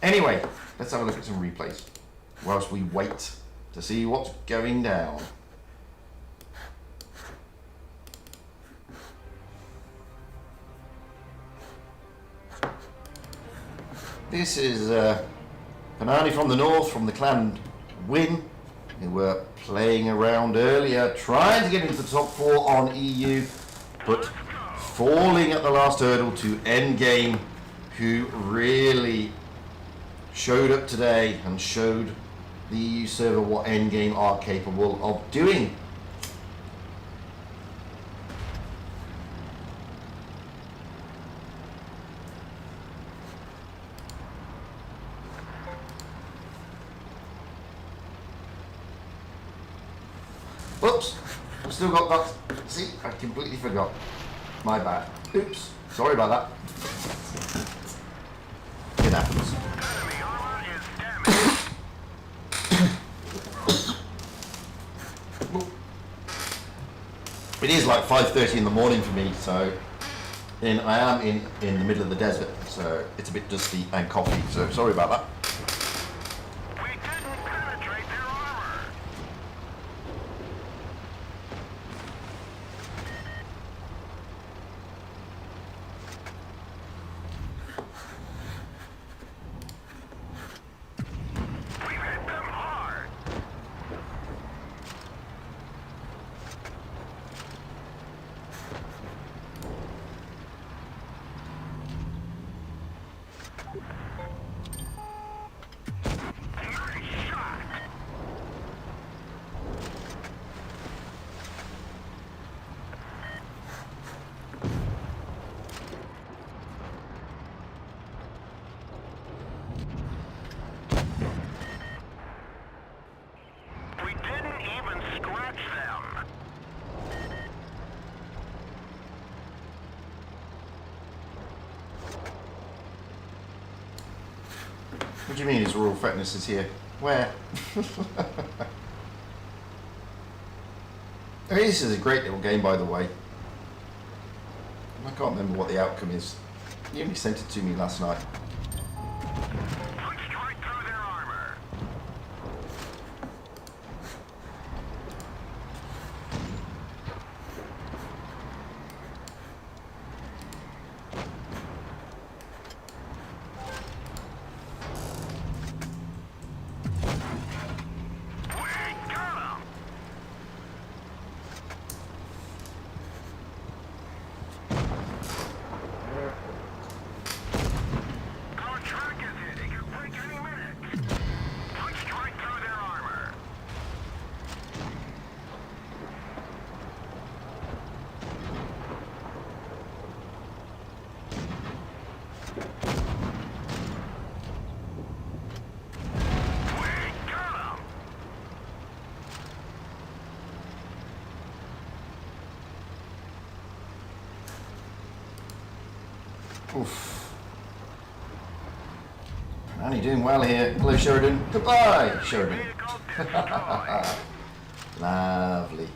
Anyway, let's have a look at some replays whilst we wait to see what's going down. This is Panani from the north, from the clan Win. They were playing around earlier, trying to get into the top 4 on EU, but falling at the last hurdle to Endgame, who really showed up today and showed the EU server what Endgame are capable of doing. Oops, I've still got that. See, I completely forgot. My bad. Oops, sorry about that. It happens. It is like 5:30 in the morning for me, so I am in the middle of the desert, so it's a bit dusty and coffee, so sorry about that. What do you mean his Royal Fatness is here? Where? I mean, this is a great little game, by the way. I can't remember what the outcome is. You only sent it to me last night. Oof. Annie doing well here. Hello, Sheridan. Goodbye, Sheridan. Lovely.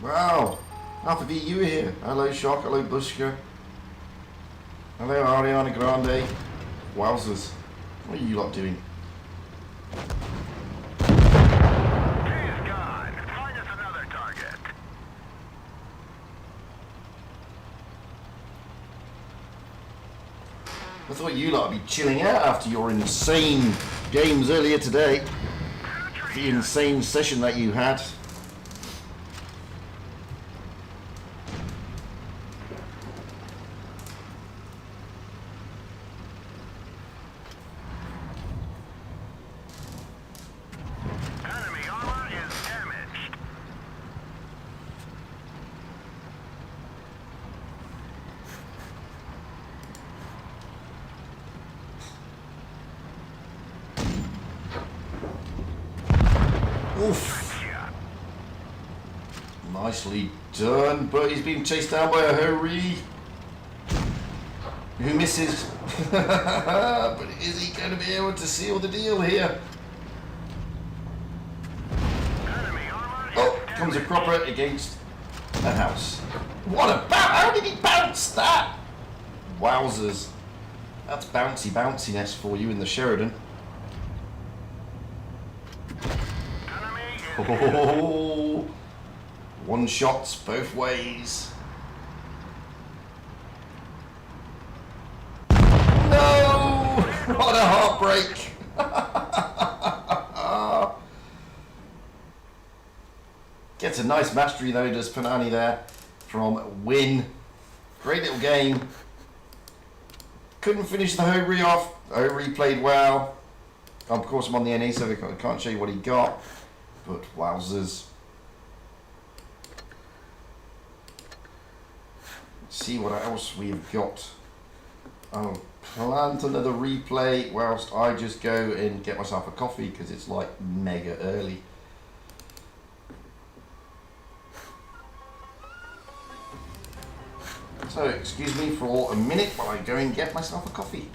Wow. Half of you here. Hello, Shock. Hello, Bushka. Hello, Ariana Grande. Wowzers. What are you lot doing? I thought you lot would be chilling out after your insane games earlier today. The insane session that you had. Enemy armor is damaged. Oof. Nicely done, but he's being chased down by a Hori. Who misses? But is he going to be able to seal the deal here? Oh, comes a cropper against a house. What a bounce! How did he bounce that? Wowzers. That's bouncy bounciness for you in the Sheridan. Oh, one shots both ways. No! What a heartbreak! Gets a nice mastery though, does Panani there from Win. Great little game. Couldn't finish the Hogri off. Hogri played well. Of course, I'm on the NE, so I can't show you what he got. But wowzers. Let's see what else we've got. I'll plant another replay whilst I just go and get myself a coffee because it's like mega early. So excuse me for a minute while I go and get myself a coffee.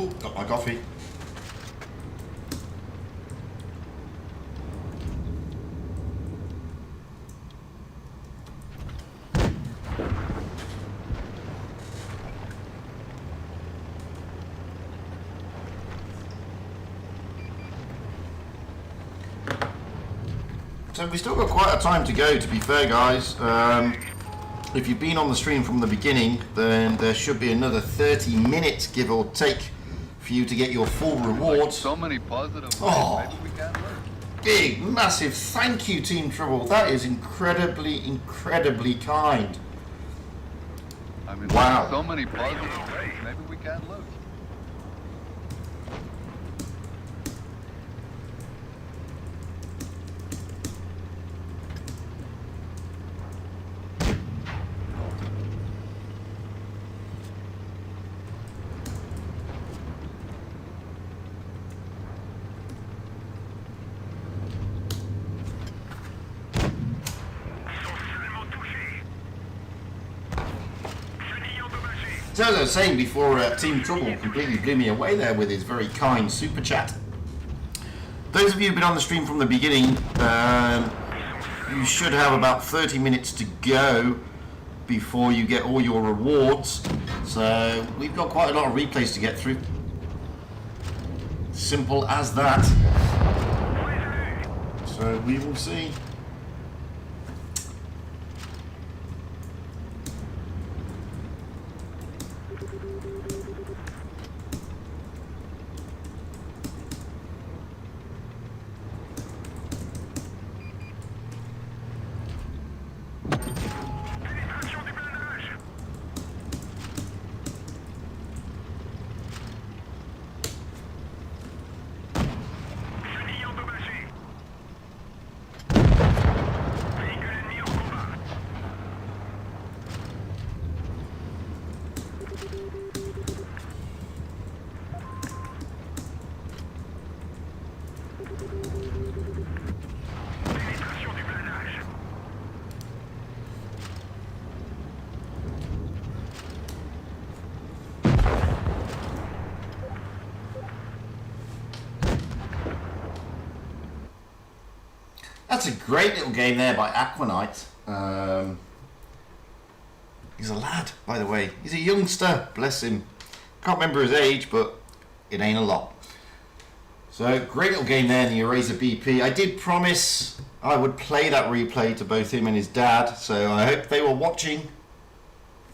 Oh, got my coffee. So we've still got quite a time to go, to be fair, guys. If you've been on the stream from the beginning, then there should be another 30 minutes, give or take, for for you to get your full reward. So many positive Oh. ways. Maybe we can look. Big, massive thank you, Team Trouble. That is incredibly, incredibly kind. I mean, Wow. so many positive ways. Maybe we can look. So as I was saying before, Team Trouble completely blew me away there with his very kind super chat. Those of you who've been on the stream from the beginning, you should have about 30 minutes to go before you get all your rewards. So we've got quite a lot of replays to get through. Simple as that. So we will see. That's a great little game there by Aquanite. He's a lad, by the way. He's a youngster, bless him. Can't remember his age, but it ain't a lot. So, great little game there in the Eraser BP. I did promise I would play that replay to both him and his dad, so I hope they were watching.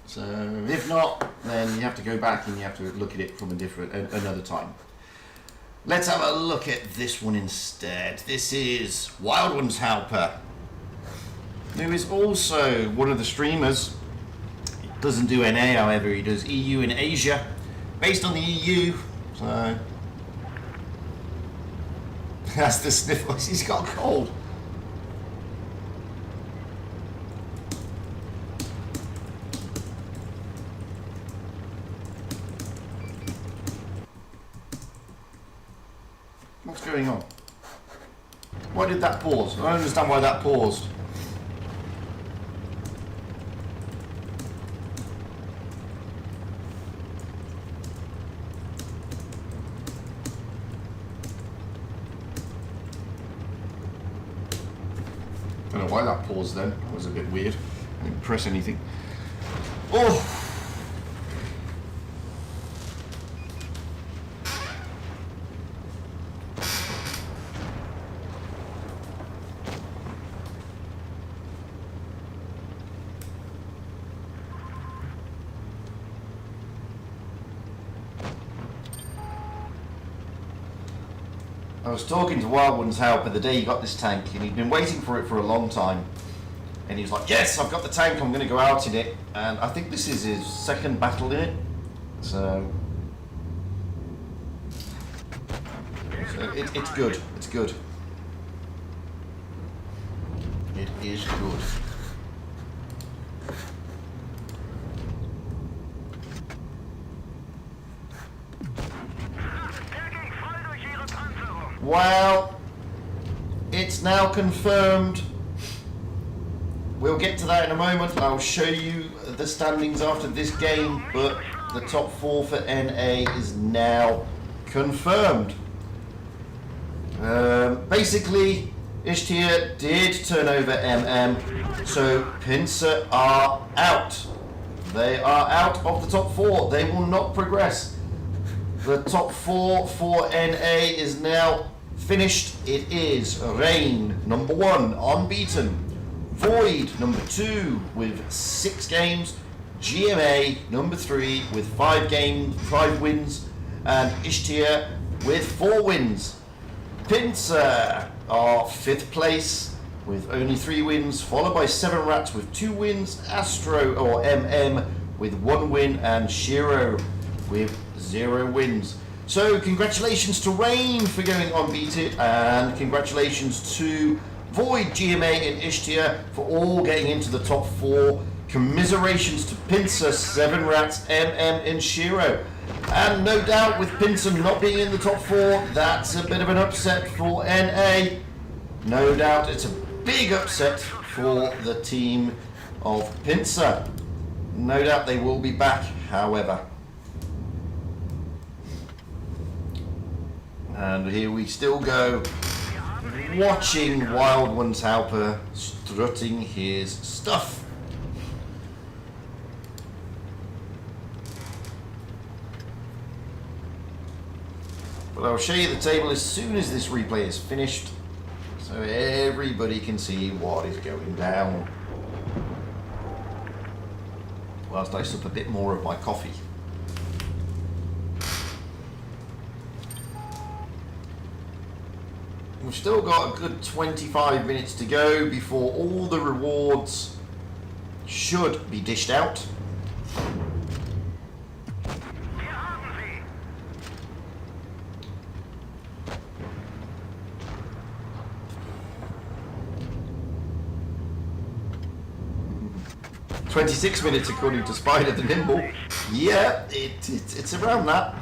So, if not, then you have to go back and you have to look at it from another time. Let's have a look at this one instead. This is Wild Ones Helper, who is also one of the streamers. He doesn't do NA, however, he does EU in Asia, based on the EU. So that's the sniffles. He's got a cold. What's going on? Why did that pause? I don't understand why that paused. I don't know why that paused then. That was a bit weird. I didn't press anything. Oh! I was talking to Wild Ones Helper the day he got this tank, and he'd been waiting for it for a long time. And he was like, yes, I've got the tank, I'm going to go out in it. And I think this is his second battle in it. So it's good. It's good. It is good. Well, it's now confirmed. We'll get to that in a moment. I'll show you the standings after this game, but the top 4 for NA is now confirmed. Basically, ISHTR did turn over MM, so Pincer are out. They are out of the top 4. They will not progress. The top 4 for NA is now finished. It is Rain, number 1, unbeaten. Void, number 2, with 6 games. GMA, number 3, with 5 wins. and ISHTR with 4 wins. Pincer are 5th place with only 3 wins, followed by 7 Rats with 2 wins, Astro or MM with 1 win, and Shiro with 0 wins. So congratulations to Rain for going unbeaten, and congratulations to Void, GMA and ISHTR for all getting into the top 4. Commiserations to Pincer, 7 Rats, MM and Shiro. And no doubt with Pincer not being in the top 4, that's a bit of an upset for NA. No doubt it's a big upset for the team of Pincer. No doubt they will be back, however. And here we still go, watching Wild Ones Halper strutting his stuff. But I'll show you the table as soon as this replay is finished, so everybody can see what is going down. Whilst I sip a bit more of my coffee. We've still got a good 25 minutes to go before all the rewards should be dished out. Hier haben Sie. 26 minutes according to Spider the Nimble. Yeah, it's around that.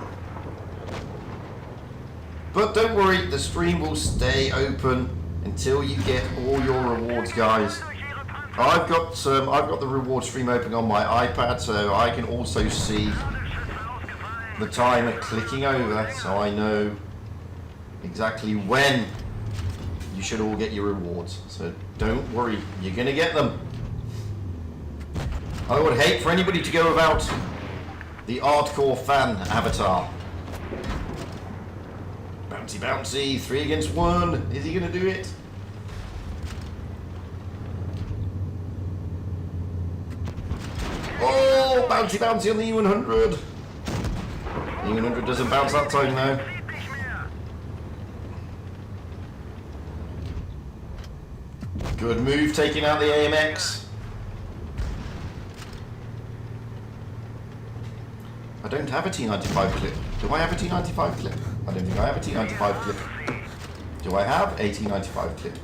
But don't worry, the stream will stay open until you get all your rewards, guys. I've got the reward stream open on my iPad, so I can also see the timer clicking over, so I know exactly when you should all get your rewards. So don't worry, you're gonna get them. I would hate for anybody to go without the hardcore fan avatar. Bouncy, bouncy, 3 against 1. Is he going to do it? Oh, bouncy, bouncy on the E100. The E100 doesn't bounce that time though. Good move, taking out the AMX. I don't have a T95 clip. Do I have a T95 clip? I don't think I have a T95 clip. Do I have a T95 clip?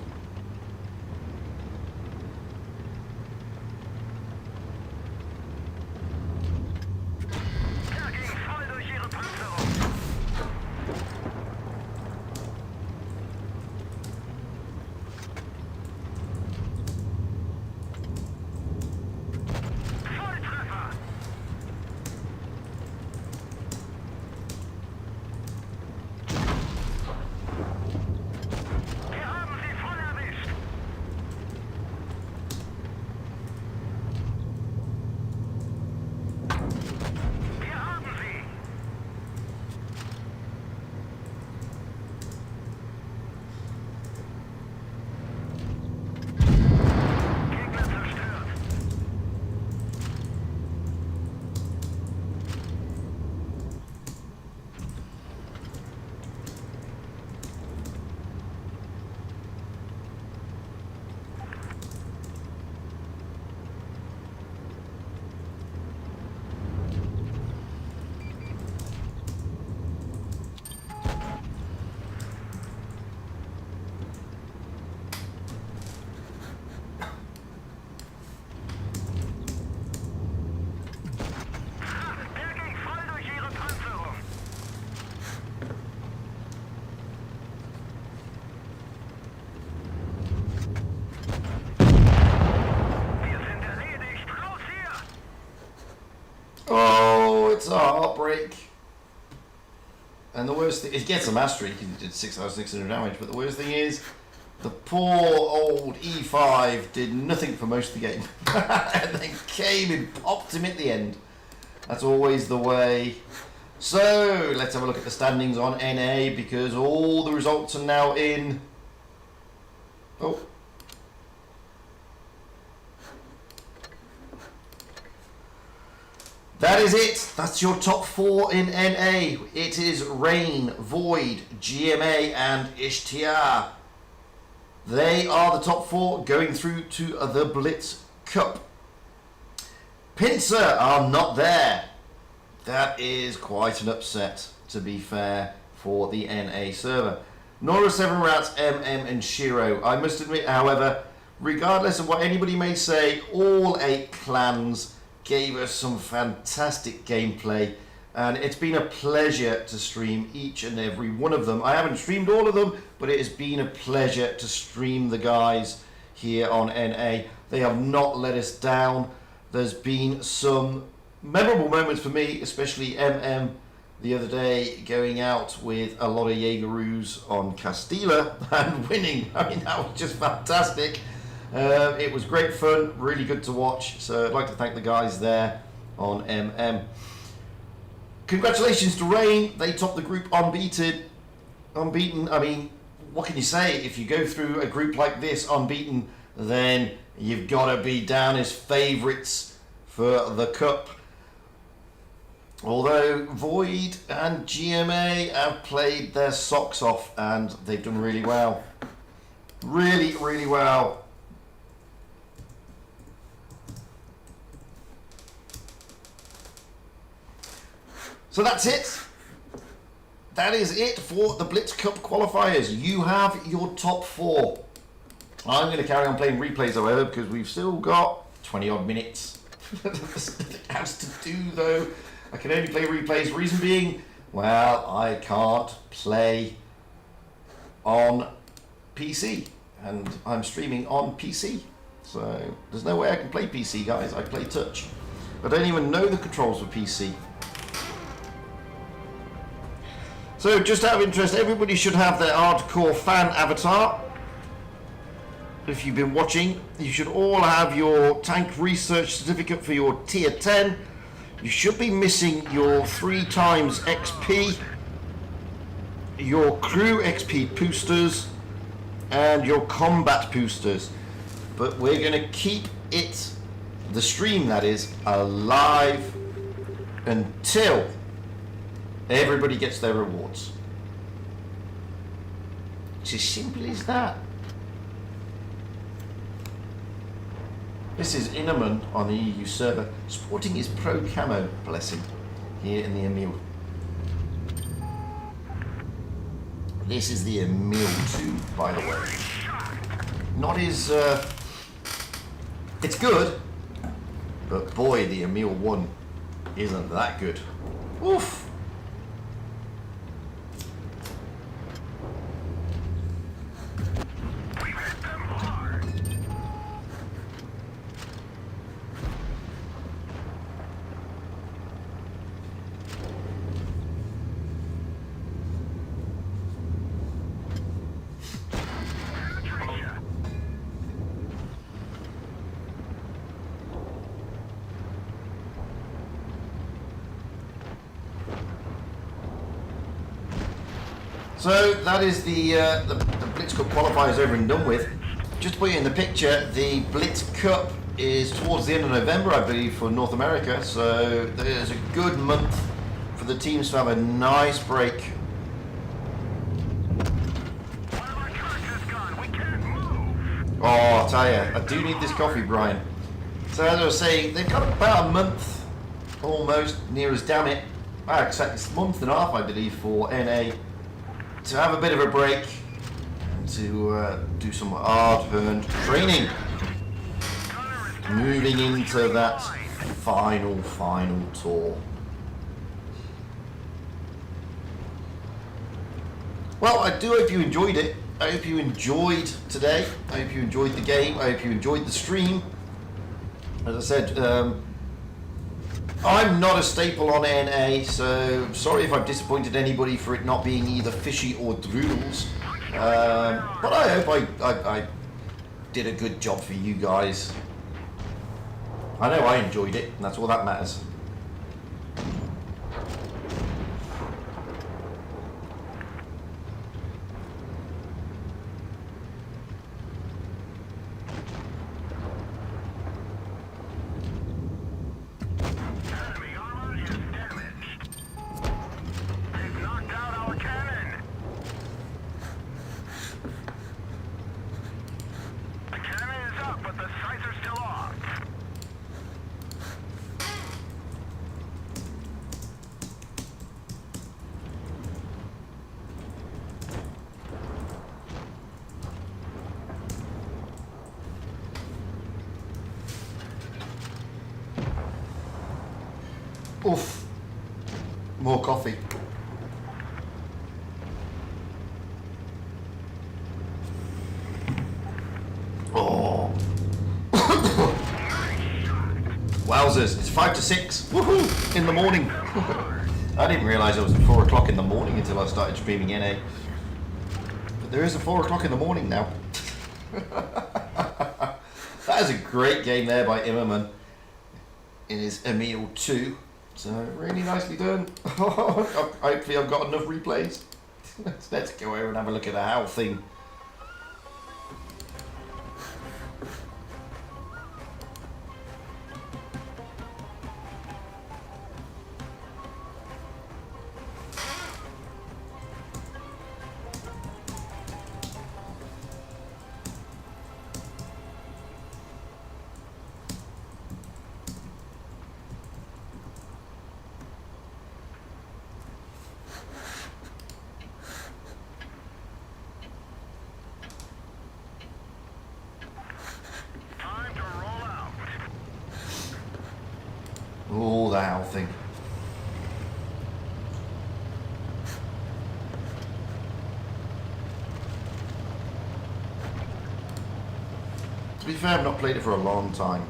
It's a heartbreak. And the worst thing, it gets a mastery because it did 6,600 damage, but the worst thing is, the poor old E5 did nothing for most of the game. And then came and popped him at the end. That's always the way. So, let's have a look at the standings on NA, because all the results are now in. Oh. That is it. That's your top 4 in NA. It is Rain, Void, GMA, and ISHTR. They are the top 4 going through to the Blitz Cup. Pincer are not there. That is quite an upset, to be fair, for the NA server. Nora 7 Rats, MM, and Shiro. I must admit, however, regardless of what anybody may say, all 8 clans gave us some fantastic gameplay, and it's been a pleasure to stream each and every one of them. I haven't streamed all of them, but it has been a pleasure to stream the guys here on NA. They have not let us down. There's been some memorable moments for me, especially MM the other day, going out with a lot of Jaegeroos on Castilla and winning. I mean, that was just fantastic. It was great fun, really good to watch. So I'd like to thank the guys there on MM. Congratulations to Rain. They topped the group unbeaten. I mean, what can you say? If you go through a group like this unbeaten, then you've got to be down as favourites for the cup. Although Void and GMA have played their socks off and they've done really well. Really, really well. So that's it. That is it for the Blitz Cup qualifiers. You have your top 4. I'm going to carry on playing replays, however, because we've still got 20 odd minutes. There's nothing else to do, though. I can only play replays. Reason being, well, I can't play on PC, and I'm streaming on PC. So there's no way I can play PC, guys. I play touch. I don't even know the controls for PC. So just out of interest, everybody should have their hardcore fan avatar. If you've been watching, you should all have your tank research certificate for your tier 10. You should be missing your 3 times XP, your crew XP boosters, and your combat boosters. But we're going to keep it, the stream that is, alive until everybody gets their rewards. It's as simple as that. This is Innerman on the EU server, sporting his pro camo, bless him, here in the Emil. This is the Emil 2, by the way. Not his, it's good, but boy, the Emil 1 isn't that good. Oof. So that is the Blitz Cup qualifiers over and done with. Just to put you in the picture, the Blitz Cup is towards the end of November, I believe, for North America. So there's a good month for the teams to have a nice break. Oh, I'll tell you, I do need this coffee, Brian. So as I was saying, they've got about a month, almost, near as damn it. Exactly, it's a month and a half, I believe, for NA. To have a bit of a break and to do some hard-earned training. Moving into that final tour. Well, I do hope you enjoyed it. I hope you enjoyed today. I hope you enjoyed the game. I hope you enjoyed the stream. As I said, I'm not a staple on NA, so sorry if I've disappointed anybody for it not being either fishy or droodles. But I hope I did a good job for you guys. I know I enjoyed it, and that's all that matters. Oof. More coffee. Oh. Wowzers, it's 5 to 6. Woohoo! In the morning. I didn't realise it was 4 o'clock in the morning until I started streaming NA. But there is a 4 o'clock in the morning now. That is a great game there by Immerman in his Emil 2. So really nicely done. Hopefully I've got enough replays. Let's go over and have a look at the HAL thing. Time to roll out. Oh, the HAL thing. To be fair, I've not played it for a long time.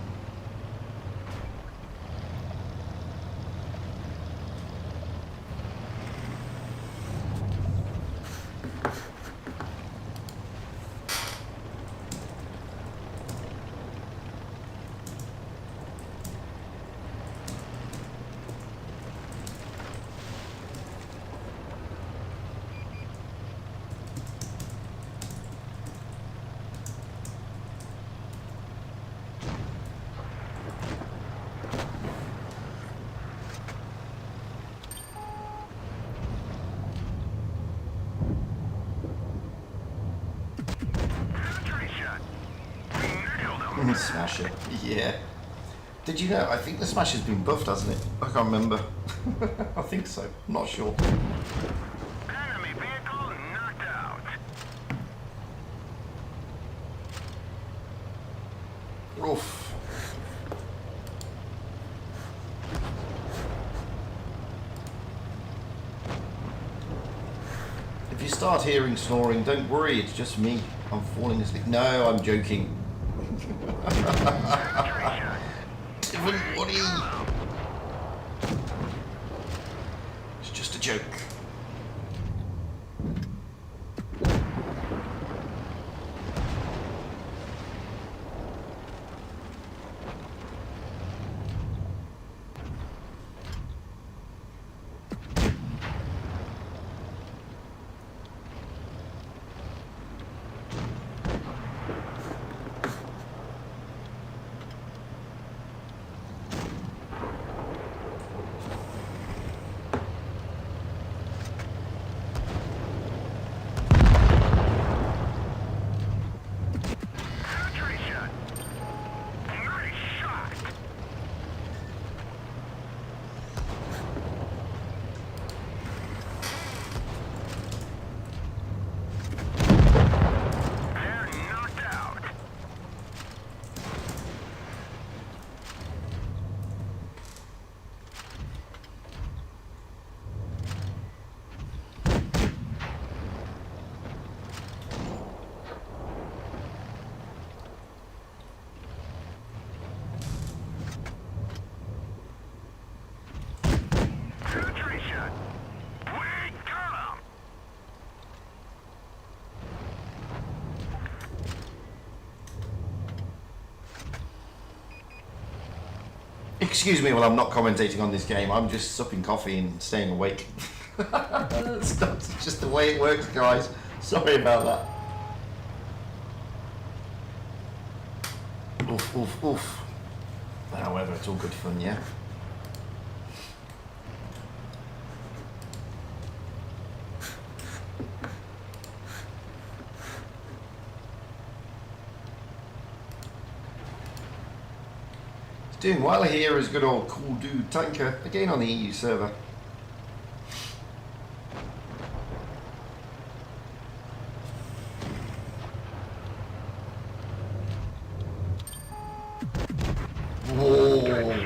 Penetration. Nailed him. Smash it. Yeah. Did you know? I think the Smash has been buffed, hasn't it? I can't remember. I think so. I'm not sure. Enemy vehicle knocked out. Oof. If you start hearing snoring, don't worry, it's just me. I'm falling asleep. No, I'm joking. Everybody! It's just a joke. Penetration. Nice shot. They're knocked out. Penetration. We got him. Excuse me while I'm not commentating on this game. I'm just supping coffee and staying awake. That's just the way it works, guys. Sorry about that. Oof, oof, oof. However, it's all good fun, yeah? Doing well here is good old Cool Dude Tanker, again on the EU server. Whoa,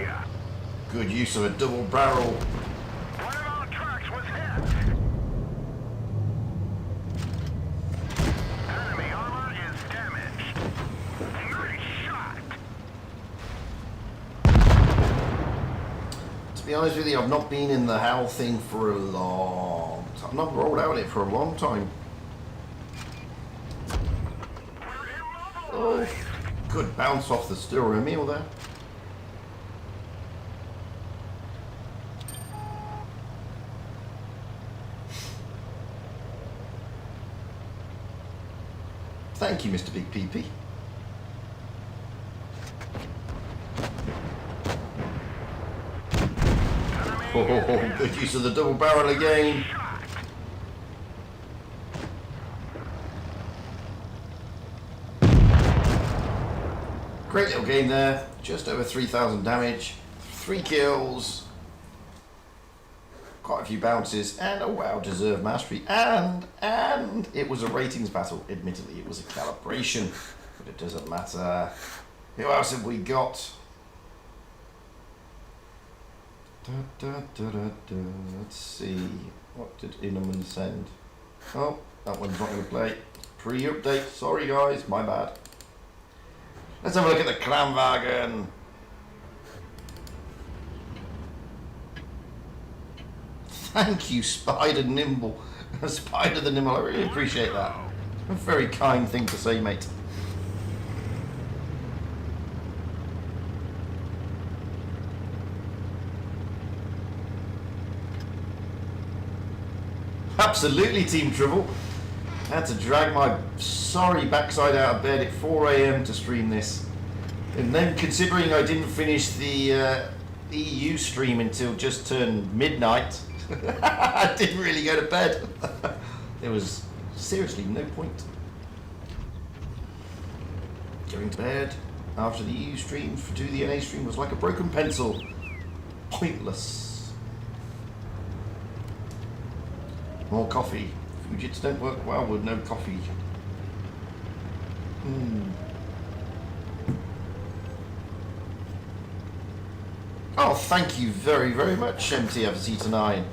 good use of a double barrel. One of our trucks was hit. Enemy armor is damaged. Nice shot. To be honest with you, I've not been in the HAL thing for a long time. I've not rolled out it for a long time. Oh, good bounce off the steering wheel there. Thank you, Mr. Big PP. Oh, good use of the double barrel again. Great little game there. Just over 3,000 damage, 3 kills, quite a few bounces, and a well-deserved mastery. And it was a ratings battle. Admittedly, it was a calibration, but it doesn't matter. Who else have we got? Let's see. What did Innerman send? Oh, that one's not going to play. Pre-update. Sorry, guys. My bad. Let's have a look at the Kranwagen. Thank you, Spider Nimble. Spider the Nimble. I really appreciate that. A very kind thing to say, mate. Absolutely, Team Tribble. I had to drag my sorry backside out of bed at 4 AM to stream this. And then considering I didn't finish the EU stream until just turned midnight, I didn't really go to bed. There was seriously no point going to bed after the EU stream to do the NA stream was like a broken pencil. Pointless. More coffee. Fujits don't work well with no coffee. Oh, thank you very, very much, MTFZ9.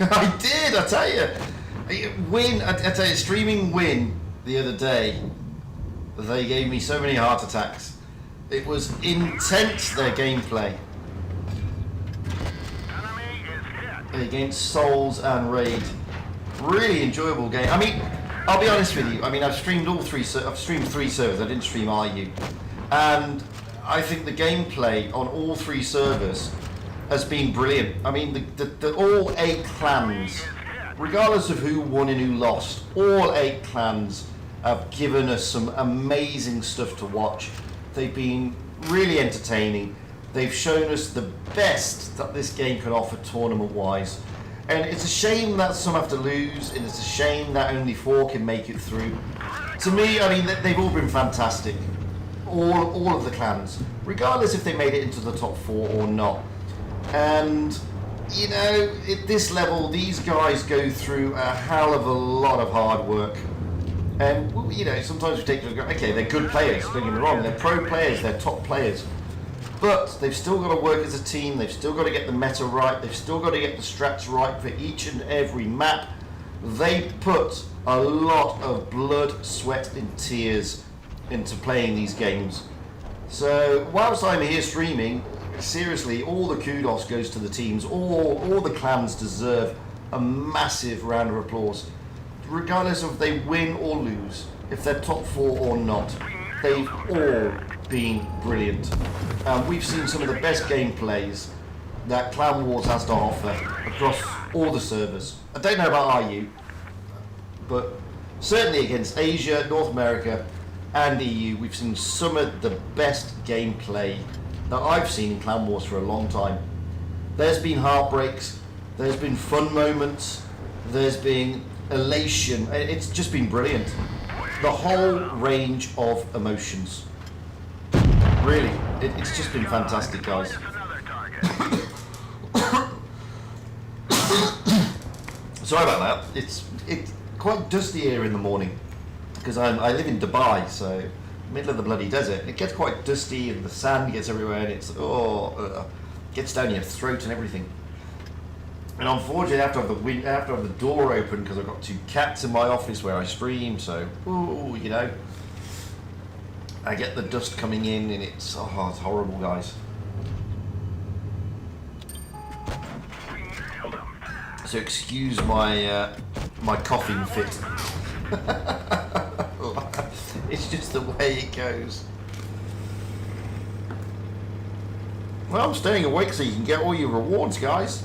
I did, I tell you. I tell you, streaming Win the other day, they gave me so many heart attacks. It was intense, their gameplay. Enemy is hit. Against Souls and Raid. Really enjoyable game. I mean, I'll be honest with you. I mean, I've streamed I've streamed 3 servers. I didn't stream IU. And I think the gameplay on all 3 servers has been brilliant. I mean, the all 8 clans, regardless of who won and who lost, all 8 clans have given us some amazing stuff to watch. They've been really entertaining. They've shown us the best that this game can offer tournament-wise. And it's a shame that some have to lose, and it's a shame that only 4 can make it through. To me, I mean, they've all been fantastic. All of the clans, regardless if they made it into the top 4 or not. And, you know, at this level, these guys go through a hell of a lot of hard work. And, you know, sometimes we take, okay, they're good players, don't get me wrong, they're pro players, they're top players. But they've still got to work as a team, they've still got to get the meta right, they've still got to get the strats right for each and every map. They put a lot of blood, sweat and tears into playing these games. So, whilst I'm here streaming, seriously, all the kudos goes to the teams. All the clans deserve a massive round of applause. Regardless of if they win or lose, if they're top 4 or not, they've all been brilliant. We've seen some of the best gameplays that Clan Wars has to offer across all the servers. I don't know about IU, but certainly against Asia, North America and EU, we've seen some of the best gameplay that I've seen in Clan Wars for a long time. There's been heartbreaks, there's been fun moments, there's been elation. It's just been brilliant. The whole range of emotions. Really, it's just been fantastic, guys. Another target. Sorry about that. It's quite dusty here in the morning because I live in Dubai, so middle of the bloody desert. It gets quite dusty and the sand gets everywhere, and it's gets down your throat and everything. And unfortunately, I have to have the door open because I've got 2 cats in my office where I stream. So, you know, I get the dust coming in, and it's horrible, guys. So excuse my my coughing fit. It's just the way it goes. Well, I'm staying awake so you can get all your rewards, guys.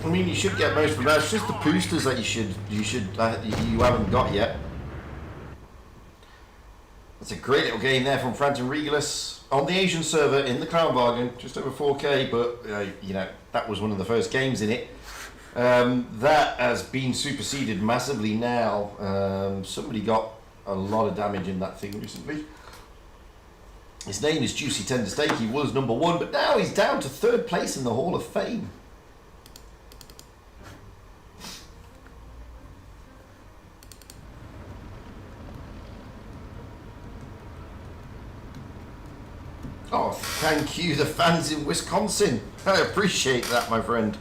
I mean, you should get most of that. It's just the boosters that you haven't got yet. That's a great little game there from Franton Regalis on the Asian server in the Crown Bargain, just over 4K. But you know, that was one of the first games in it. That has been superseded massively now. Somebody got a lot of damage in that thing recently. His name is Juicy Tender Steak. He was number 1, but now he's down to 3rd place in the Hall of Fame. Oh, thank you, the fans in Wisconsin. I appreciate that, my friend.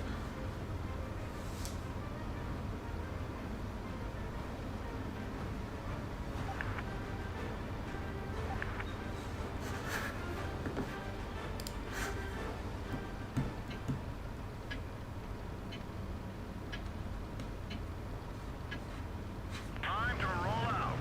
Time to roll out.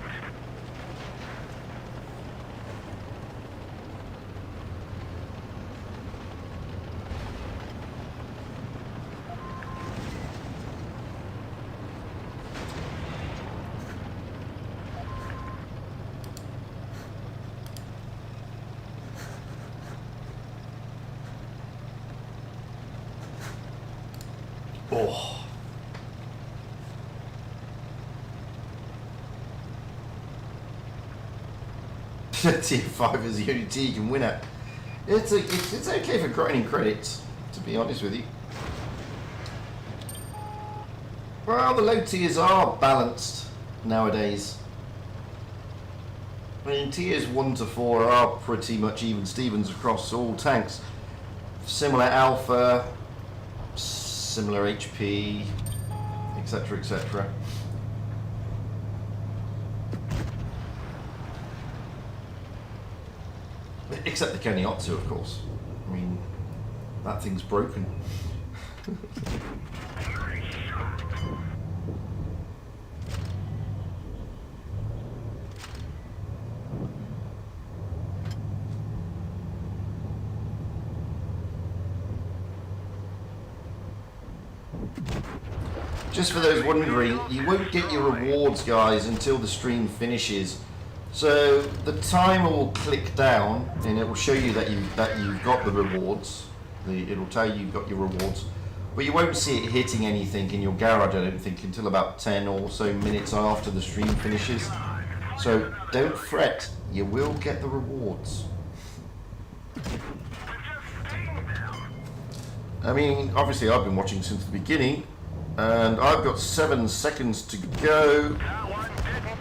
Oh. Tier 5 is the only tier you can win at. It's okay for grinding credits, to be honest with you. Well, the low tiers are balanced nowadays. I mean, tiers 1 to 4 are pretty much even Stevens across all tanks. Similar alpha, similar HP, etc., etc. Except the Kennyotsu, of course. I mean, that thing's broken. Just for those wondering, you won't get your rewards, guys, until the stream finishes. So the timer will click down, and it will show you that you've got the rewards. It'll tell you you've got your rewards, but you won't see it hitting anything in your garage, I don't think, until about 10 or so minutes after the stream finishes. So don't fret, you will get the rewards. I mean, obviously I've been watching since the beginning, and I've got 7 seconds to go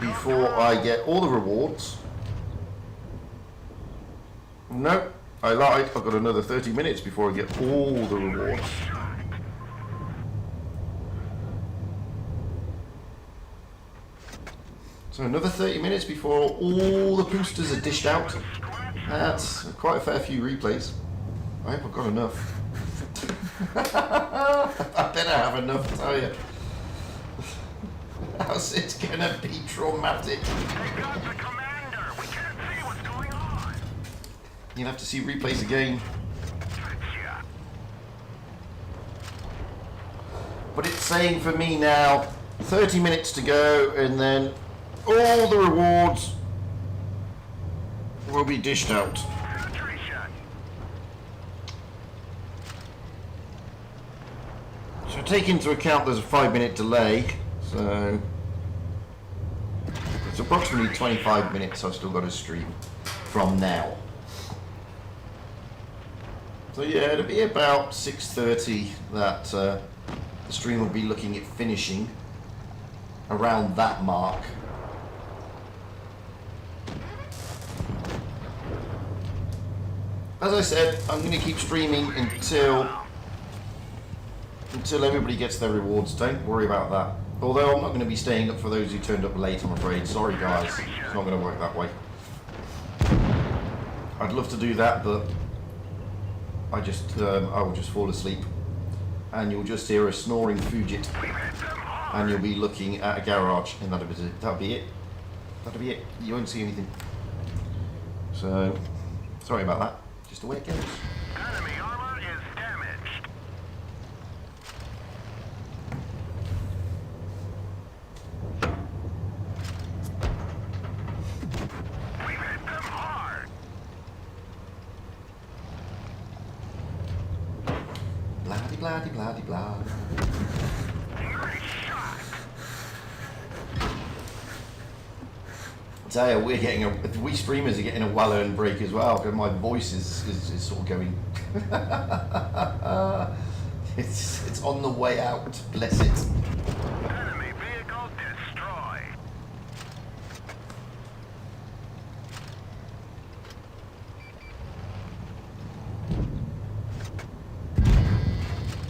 before I get all the rewards. Nope, I lied. I've got another 30 minutes before I get all the rewards. So another 30 minutes before all the boosters are dished out. That's quite a fair few replays. I hope I've got enough. I better have enough, I tell you. How's it gonna be traumatic? They got the commander. We can't see what's going on. You'll have to see replays again. Gotcha. But it's saying for me now, 30 minutes to go, and then all the rewards will be dished out. Penetration. So take into account there's a 5-minute delay, so it's approximately 25 minutes I've still got to stream from now. So yeah, it'll be about 6:30 that the stream will be looking at finishing around that mark. As I said, I'm going to keep streaming until everybody gets their rewards. Don't worry about that. Although I'm not going to be staying up for those who turned up late, I'm afraid. Sorry guys, it's not going to work that way. I'd love to do that, but I will just fall asleep, and you'll just hear a snoring Fugit, and you'll be looking at a garage, and that'll be it. That'll be it. You won't see anything. So, sorry about that. Just the way it goes. Enemy armor is damaged. We've hit them hard. Blah de blah de blah de blah. Nice shot. I tell you, we streamers are getting a well-earned break as well, because my voice is sort of going. it's on the way out. Bless it. Enemy vehicle destroyed.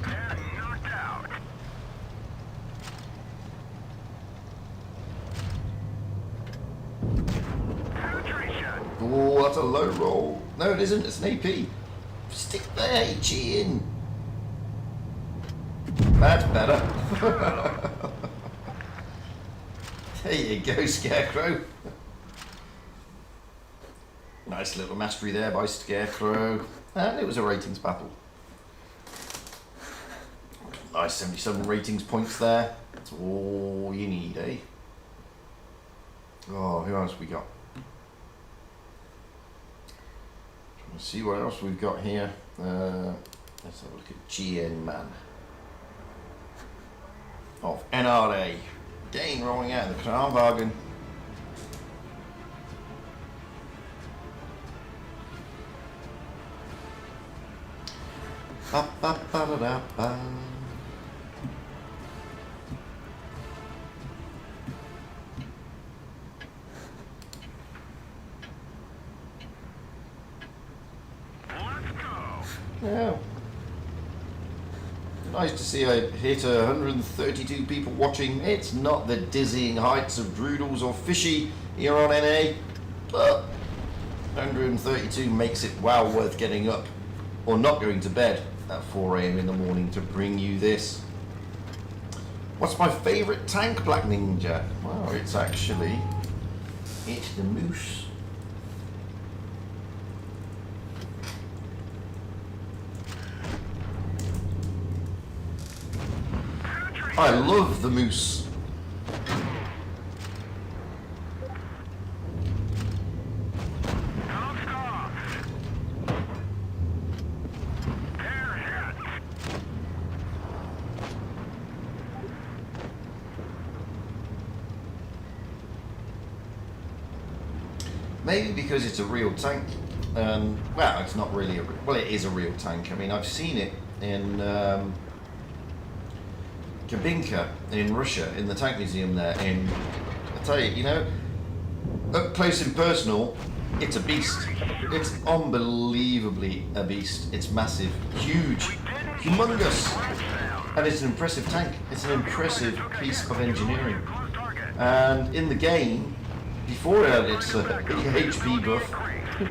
And knocked out. Penetration. Oh, that's a low roll. No, it isn't. It's an AP. Stick the HE in. That's better. There you go, Scarecrow. Nice little mastery there by Scarecrow. And it was a ratings battle. Nice 77 ratings points there. That's all you need, eh? Oh, who else we got? Trying to see what else we've got here. Let's have a look at GN Man of NRA. Again, rolling out the Crown Bargain. Ba, ba, ba, da, da, ba. Let's go. Yeah. Nice to see I hit 132 people watching. It's not the dizzying heights of Droodles or Fishy here on NA, but 132 makes it well worth getting up or not going to bed at 4 AM in the morning to bring you this. What's my favourite tank, Black Ninja? Well, it's the Moose. I love the Moose. Knocks off. They're hit. Maybe because it's a real tank. Well, it's not really well, it is a real tank. I mean, I've seen it in Pincer in Russia, in the tank museum there. I tell you, up close and personal, it's a beast. It's unbelievably a beast. It's massive, huge, humongous, and it's an impressive tank. It's an impressive piece of engineering. And in the game, before it had its HP buff,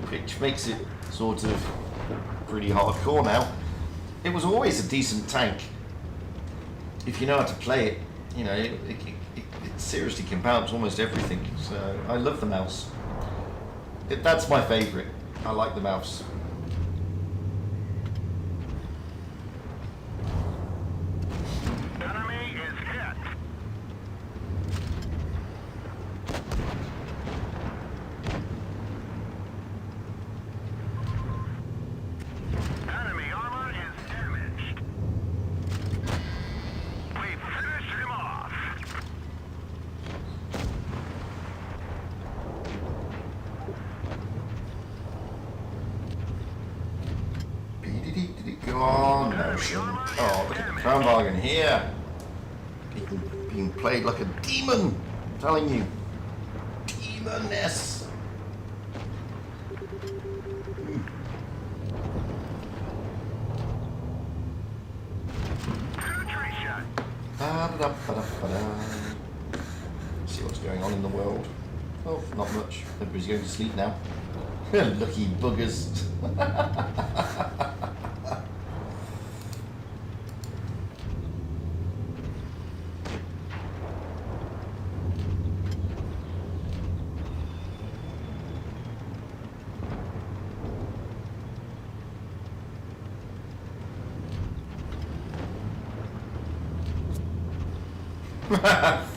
which makes it sort of pretty hardcore now, it was always a decent tank. If you know how to play it, it seriously can bounce almost everything. So I love the mouse. That's my favourite. I like the mouse. Enemy is hit. Come on, Notion. Oh, look at the Kranwagen here. Being played like a demon. I'm telling you. Demoness. See what's going on in the world. Oh, not much. Everybody's going to sleep now. Lucky buggers.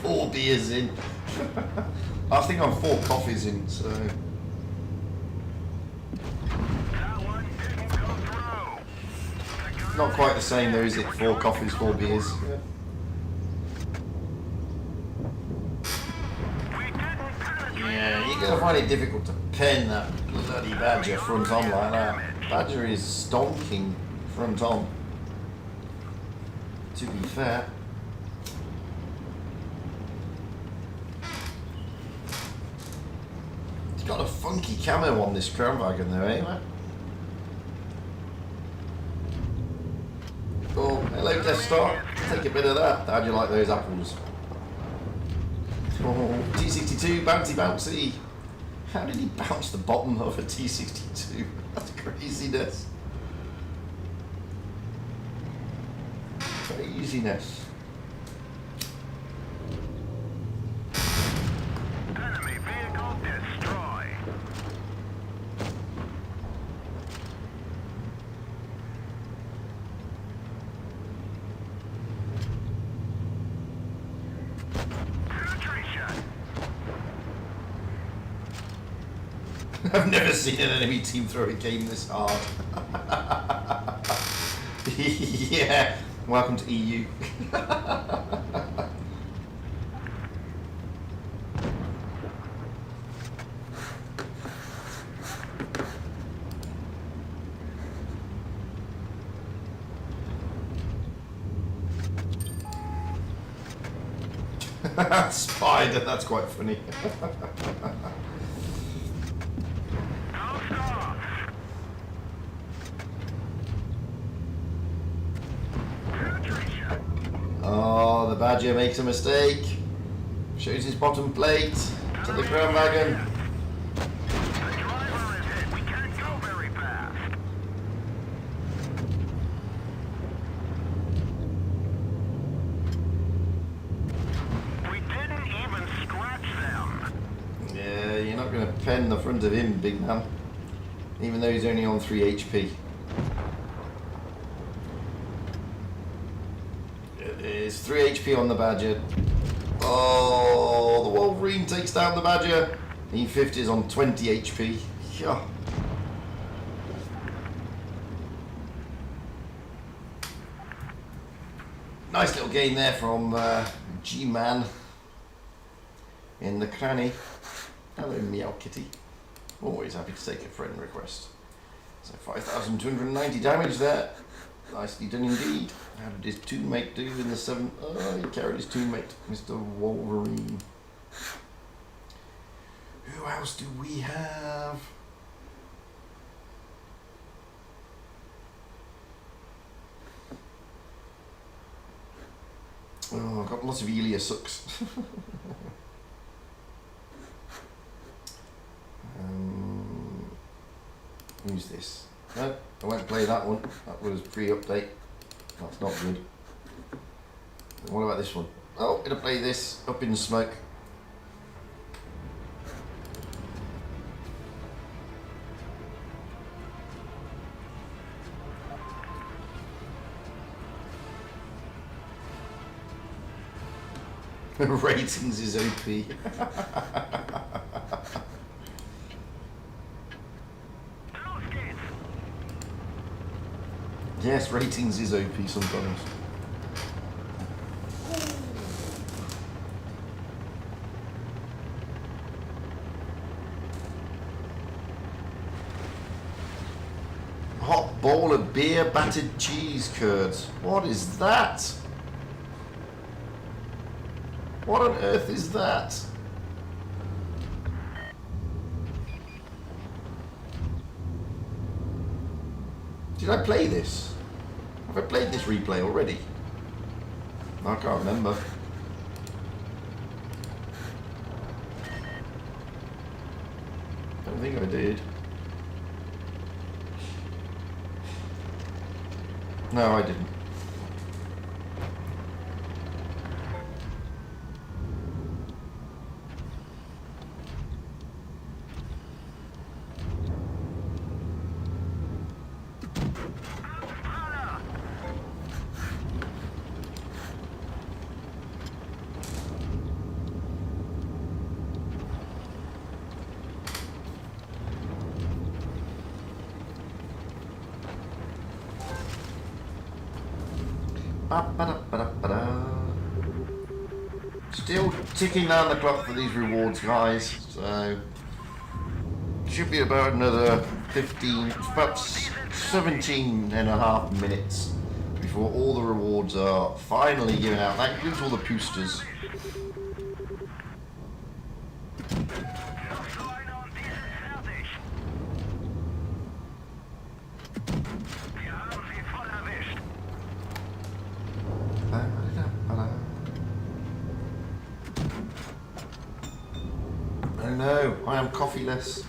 Four beers in. I think I'm 4 coffees in, so. That one didn't go through. Not quite the same though, is it? 4 coffees, 4 beers. Yeah. Yeah, you're going to find it difficult to pen that bloody Badger front on like that. Badger is stonking front on. To be fair. It's got a funky camo on this Kranwagen though, eh? Oh, hello Death Star. Take a bit of that. How'd you like those apples? Oh, T62, bouncy. How did he bounce the bottom of a T62? That's craziness. Craziness. Enemy vehicle destroyed. Penetration. I've never seen an enemy team throw a game this hard. Yeah, welcome to EU. Spider, that's quite funny. Ghost off. Penetration. Oh, the Badger makes a mistake. Shows his bottom plate to the Kranwagen. The driver is hit. We can't go very fast. We didn't even scratch them. Yeah, you're not going to pen the front of him, big man. Even though he's only on 3 HP. It is 3 HP on the Badger. Oh, the Wolverine takes down the Badger. E50 on 20 HP. Yeah. Nice little game there from G-Man in the cranny. Hello, Meow Kitty. Always happy to take a friend request. So 5,290 damage there. Nicely done indeed. How did his teammate do in the 7th? Oh, he carried his teammate, Mr. Wolverine. Who else do we have? Oh, I've got lots of Elia sucks. Who's this? No, I won't play that one. That was pre-update. That's not good. What about this one? Oh, gonna play this. Up in smoke. Ratings is OP. Yes, ratings is OP sometimes. Hot ball of beer battered cheese curds. What is that? What on earth is that? Did I play this? Have I played this replay already? I can't remember. Don't think I did. No, I didn't. Still ticking down the clock for these rewards, guys. So should be about another 15, about 17 and a half minutes before all the rewards are finally given out. That includes all the boosters. Oh no, I am coffeeless.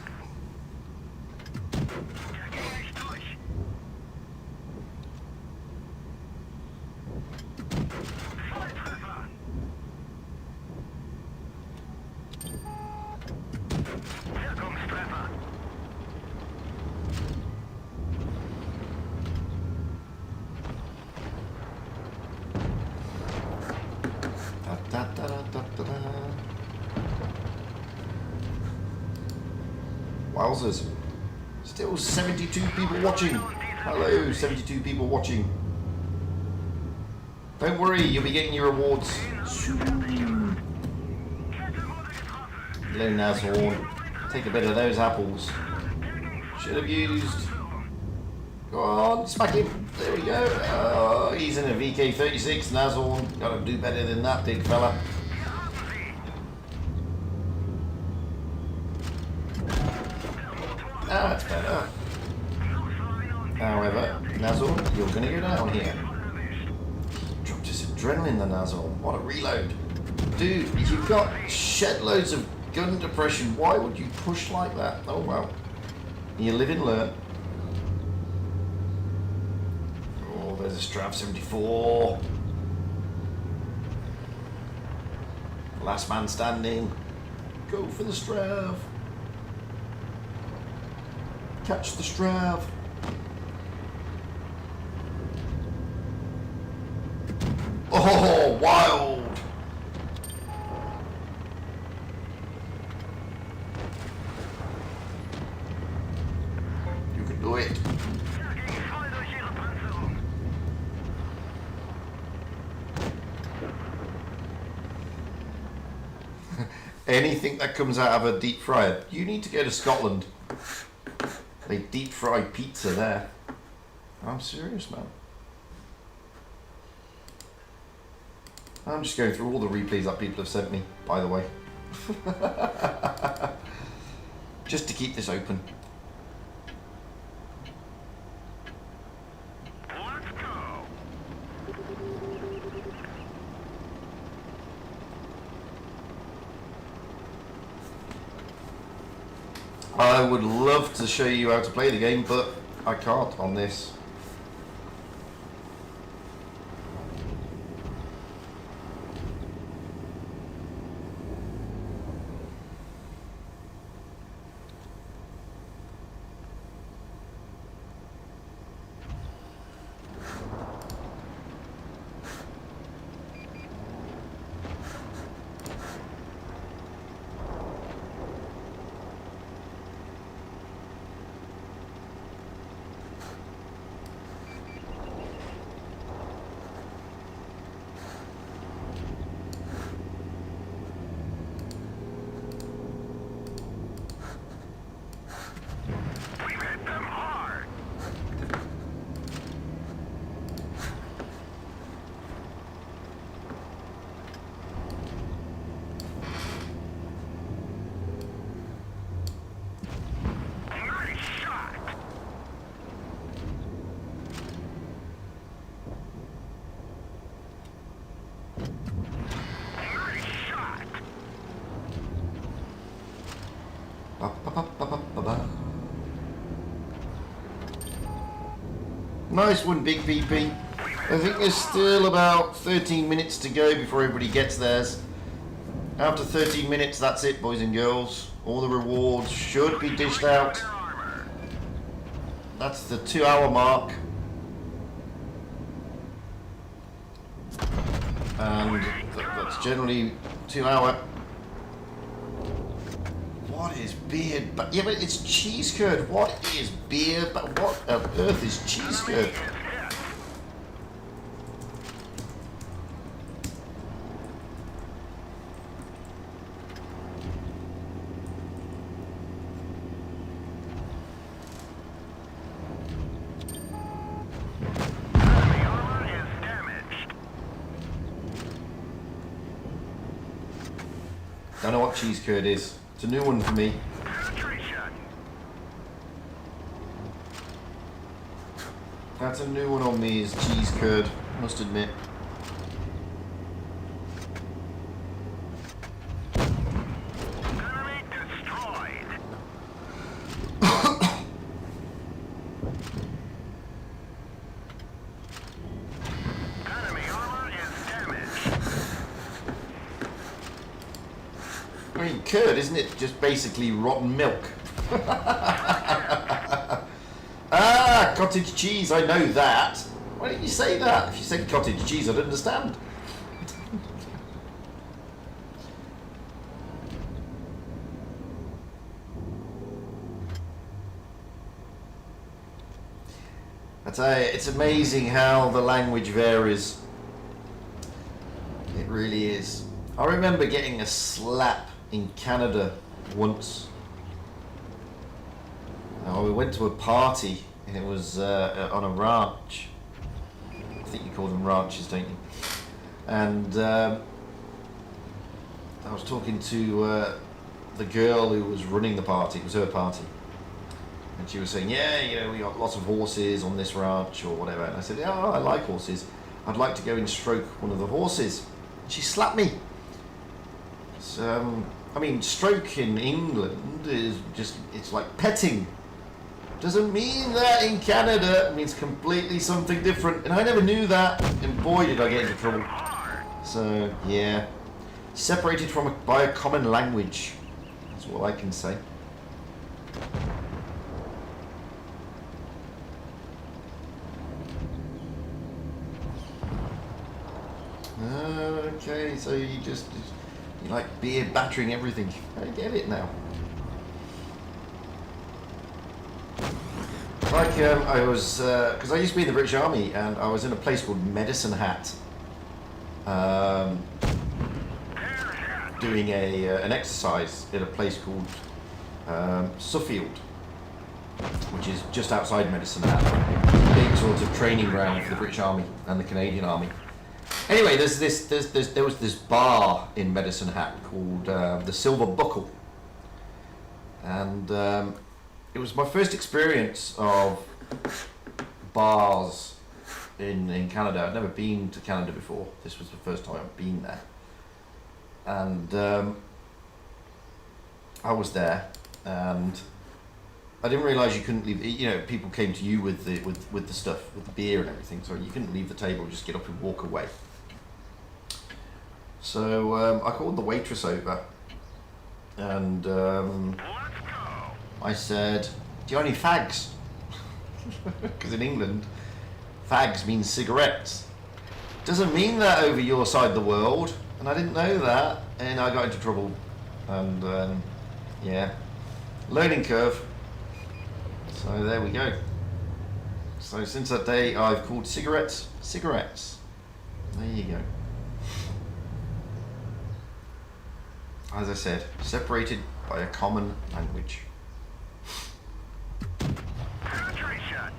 Wowzers. Still 72 people watching. Hello, 72 people watching. Don't worry, you'll be getting your rewards soon. Hello, Nazhorn. Take a bit of those apples. Should have used. Go on, smack him. There we go. Oh, he's in a VK36, Nazhorn. Gotta do better than that, big fella. That's better. However, Nazhorn, you're gonna go down here. Dropped his adrenaline, the Nazhorn. What a reload. Dude, you've got shed loads of gun depression. Why would you push like that? Oh well. You live and learn. Oh, there's a Strav 74. Last man standing. Go for the Strav. Catch the Strav. Oh, wild. You can do it. Anything that comes out of a deep fryer, you need to go to Scotland. They deep fry pizza there. I'm serious, man. I'm just going through all the replays that people have sent me, by the way. Just to keep this open. Let's go. I would love to show you how to play the game, but I can't on this. Nice shot. Ba, ba, ba, ba, ba, ba, ba. Nice one, Big PP. I think there's still about 13 minutes to go before everybody gets theirs. After 13 minutes, that's it, boys and girls. All the rewards should be dished out. That's the 2-hour mark. And that's generally 2 hour. What is beer? Yeah, but it's cheese curd. What is beer? But what on earth is cheese curd? Enemy armor is damaged. Don't know what cheese curd is. It's a new one for me. Penetration. That's a new one on me, is cheese curd, must admit. Enemy destroyed. Enemy armor is damaged. I mean, curd, isn't it just basically rotten milk? Ah, cottage cheese, I know that. Why didn't you say that? If you said cottage cheese, I'd understand. I tell you, it's amazing how the language varies. It really is. I remember getting a slap in Canada once. We went to a party and it was on a ranch. I think you call them ranches, don't you? And I was talking to the girl who was running the party. It was her party. And she was saying, yeah, you know, we got lots of horses on this ranch or whatever. And I said, yeah, I like horses. I'd like to go and stroke one of the horses. She slapped me. So, I mean, stroke in England is just, it's like petting. Doesn't mean that in Canada. It means completely something different. And I never knew that. And boy, did I get into trouble. So, yeah. Separated from by a common language. That's all I can say. Okay, so you like beer battering everything. I get it now. Like I was, because I used to be in the British Army, and I was in a place called Medicine Hat, doing an exercise in a place called Suffield, which is just outside Medicine Hat, big sort of training ground for the British Army and the Canadian Army. Anyway, there was this bar in Medicine Hat called the Silver Buckle, and it was my first experience of bars in Canada. I'd never been to Canada before. This was the first time I'd been there, and I was there, and I didn't realise you couldn't leave. You know, people came to you with the stuff, with the beer and everything, so you couldn't leave the table. Just get up and walk away. So I called the waitress over, and I said, "Do you have any fags?" Because in England, fags means cigarettes. Doesn't mean that over your side of the world, and I didn't know that, and I got into trouble. And yeah, learning curve. So there we go. So since that day, I've called cigarettes cigarettes. There you go. As I said, separated by a common language. Penetration.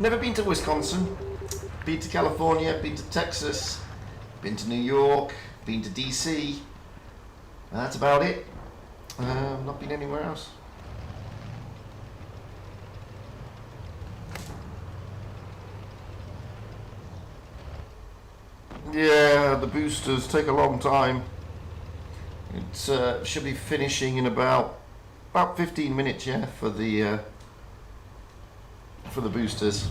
Never been to Wisconsin, been to California, been to Texas, been to New York, been to DC. And that's about it. Not been anywhere else. Yeah, the boosters take a long time. It should be finishing in about 15 minutes, yeah, for the boosters.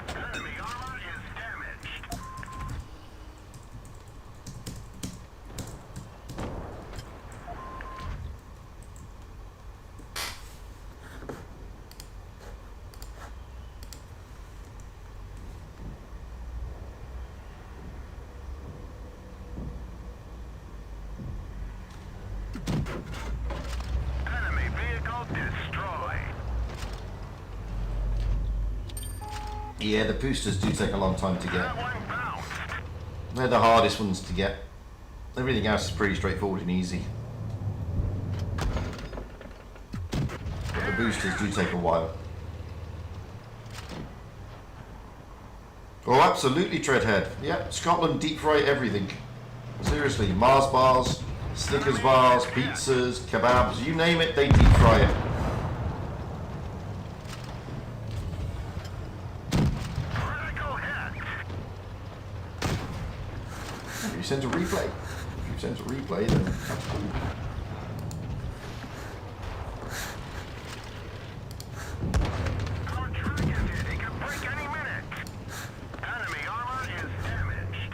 Enemy armor is damaged. Enemy vehicle destroyed. Yeah, the boosters do take a long time to get. That one bounced. They're the hardest ones to get. Everything else is pretty straightforward and easy. But the boosters do take a while. Oh, absolutely, Treadhead. Yep, Scotland deep fry everything. Seriously, Mars bars, Snickers bars, pizzas, kebabs, you name it, they deep fry it. Critical hit. If you send a replay. If you send a replay, then that's cool. Our track is hit. It could break any minute. Enemy armor is damaged.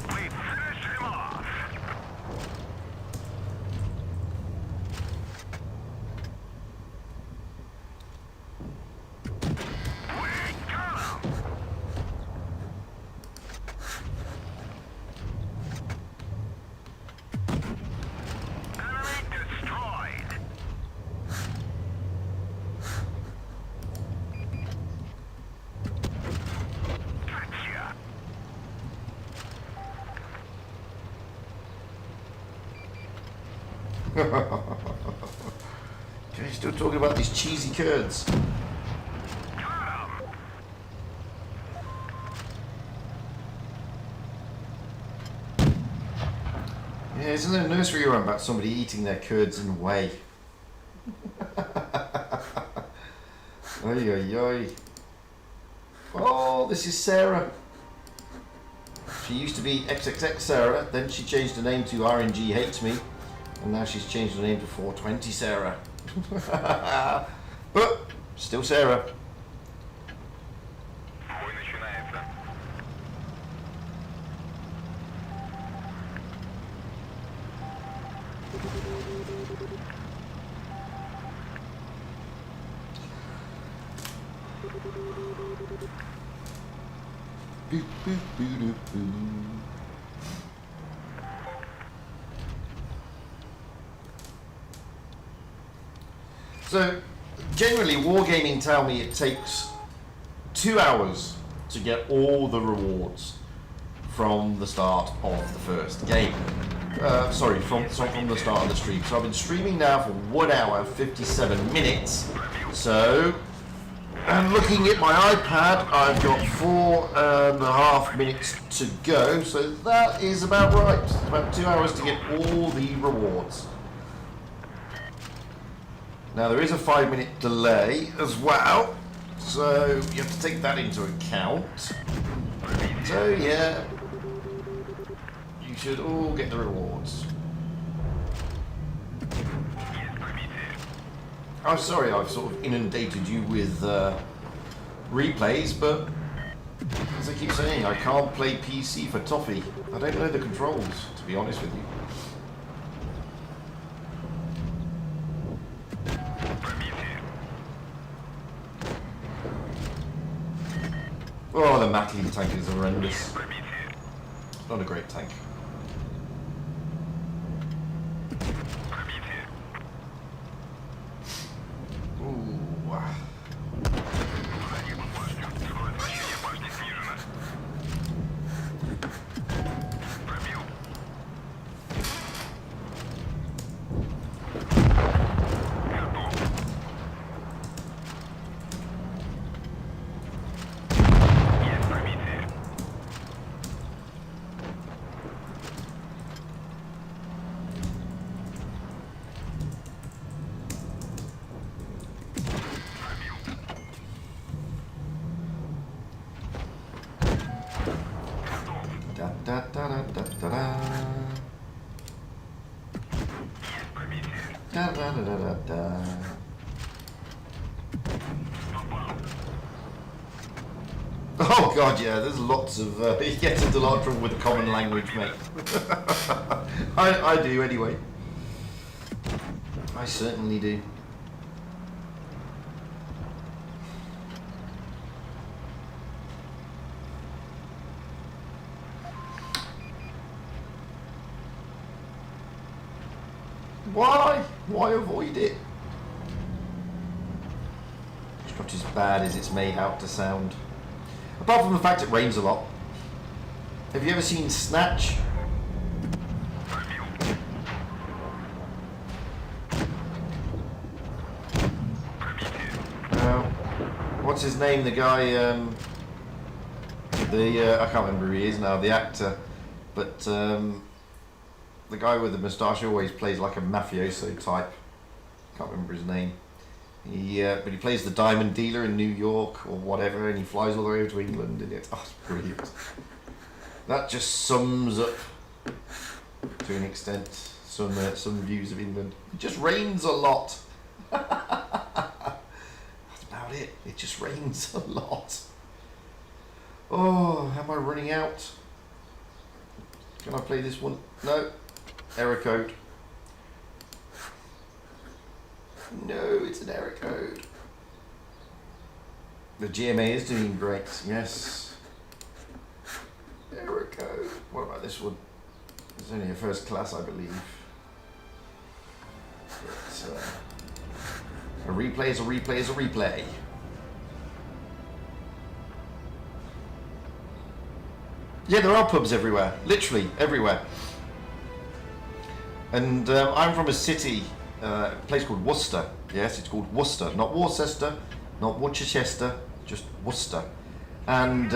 We finished him off. We got him. Enemy destroyed. Gotcha. Okay, still talking about these cheesy curds. Got him. Yeah, isn't there a nursery rhyme about somebody eating their curds in whey? Oi, oi, oi. Oh, this is Sarah. She used to be XXX Sarah, then she changed her name to RNG Hates Me, and now she's changed her name to 420 Sarah. But, still Sarah. Бой начинается. Boop, boop, boop, boop, boop. So, generally, Wargaming tell me it takes 2 hours to get all the rewards from the start of the first game. Sorry, from the start of the stream. So I've been streaming now for 1 hour, 57 minutes. So, and looking at my iPad, I've got 4.5 minutes to go. So that is about right. It's about 2 hours to get all the rewards. Now there is a 5-minute delay as well, so you have to take that into account. So yeah, you should all get the rewards. I'm sorry I've sort of inundated you with replays, but as I keep saying, I can't play PC for toffee. I don't know the controls, to be honest with you. Oh, the Macklin tank is horrendous. Not a great tank. Ooh. Da da da da da da da. Da da da da da da. Oh god, yeah, there's lots of, you get into a lot of trouble with the common language, mate. I do anyway. I certainly do. Why? Why avoid it? It's not as bad as it's made out to sound. Apart from the fact it rains a lot. Have you ever seen Snatch? What's his name? The guy, I can't remember who he is now, the actor. But the guy with the moustache always plays like a mafioso type. Can't remember his name. But he plays the diamond dealer in New York or whatever, and he flies all the way over to England, and it's brilliant. That just sums up, to an extent, some views of England. It just rains a lot. That's about it. It just rains a lot. Oh, am I running out? Can I play this one? No. Error code. No, it's an error code. The GMA is doing great, yes. Error code. What about this one? It's only a first class, I believe. But, a replay is a replay is a replay. Yeah, there are pubs everywhere. Literally everywhere. And I'm from a city, a place called Worcester. Yes, it's called Worcester, not Worcester, not Worcester, just Worcester. And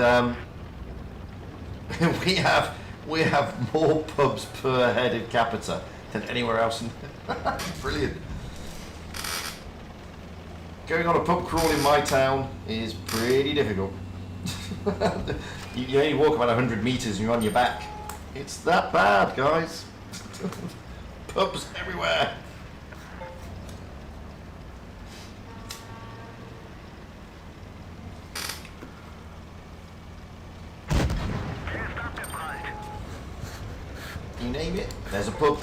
we have more pubs per head of capita than anywhere else. Brilliant. Going on a pub crawl in my town is pretty difficult. You only walk about 100 meters and you're on your back. It's that bad, guys. Pubs everywhere. You name it, there's a pub.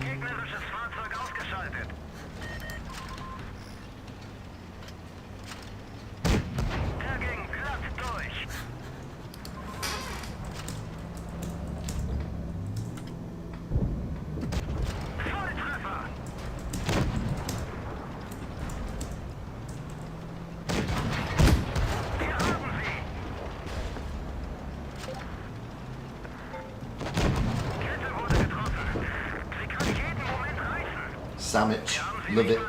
Gegnerisches Fahrzeug ausgeschaltet. Der ging glatt durch. Volltreffer. Wir haben sie. Sandwich, love it.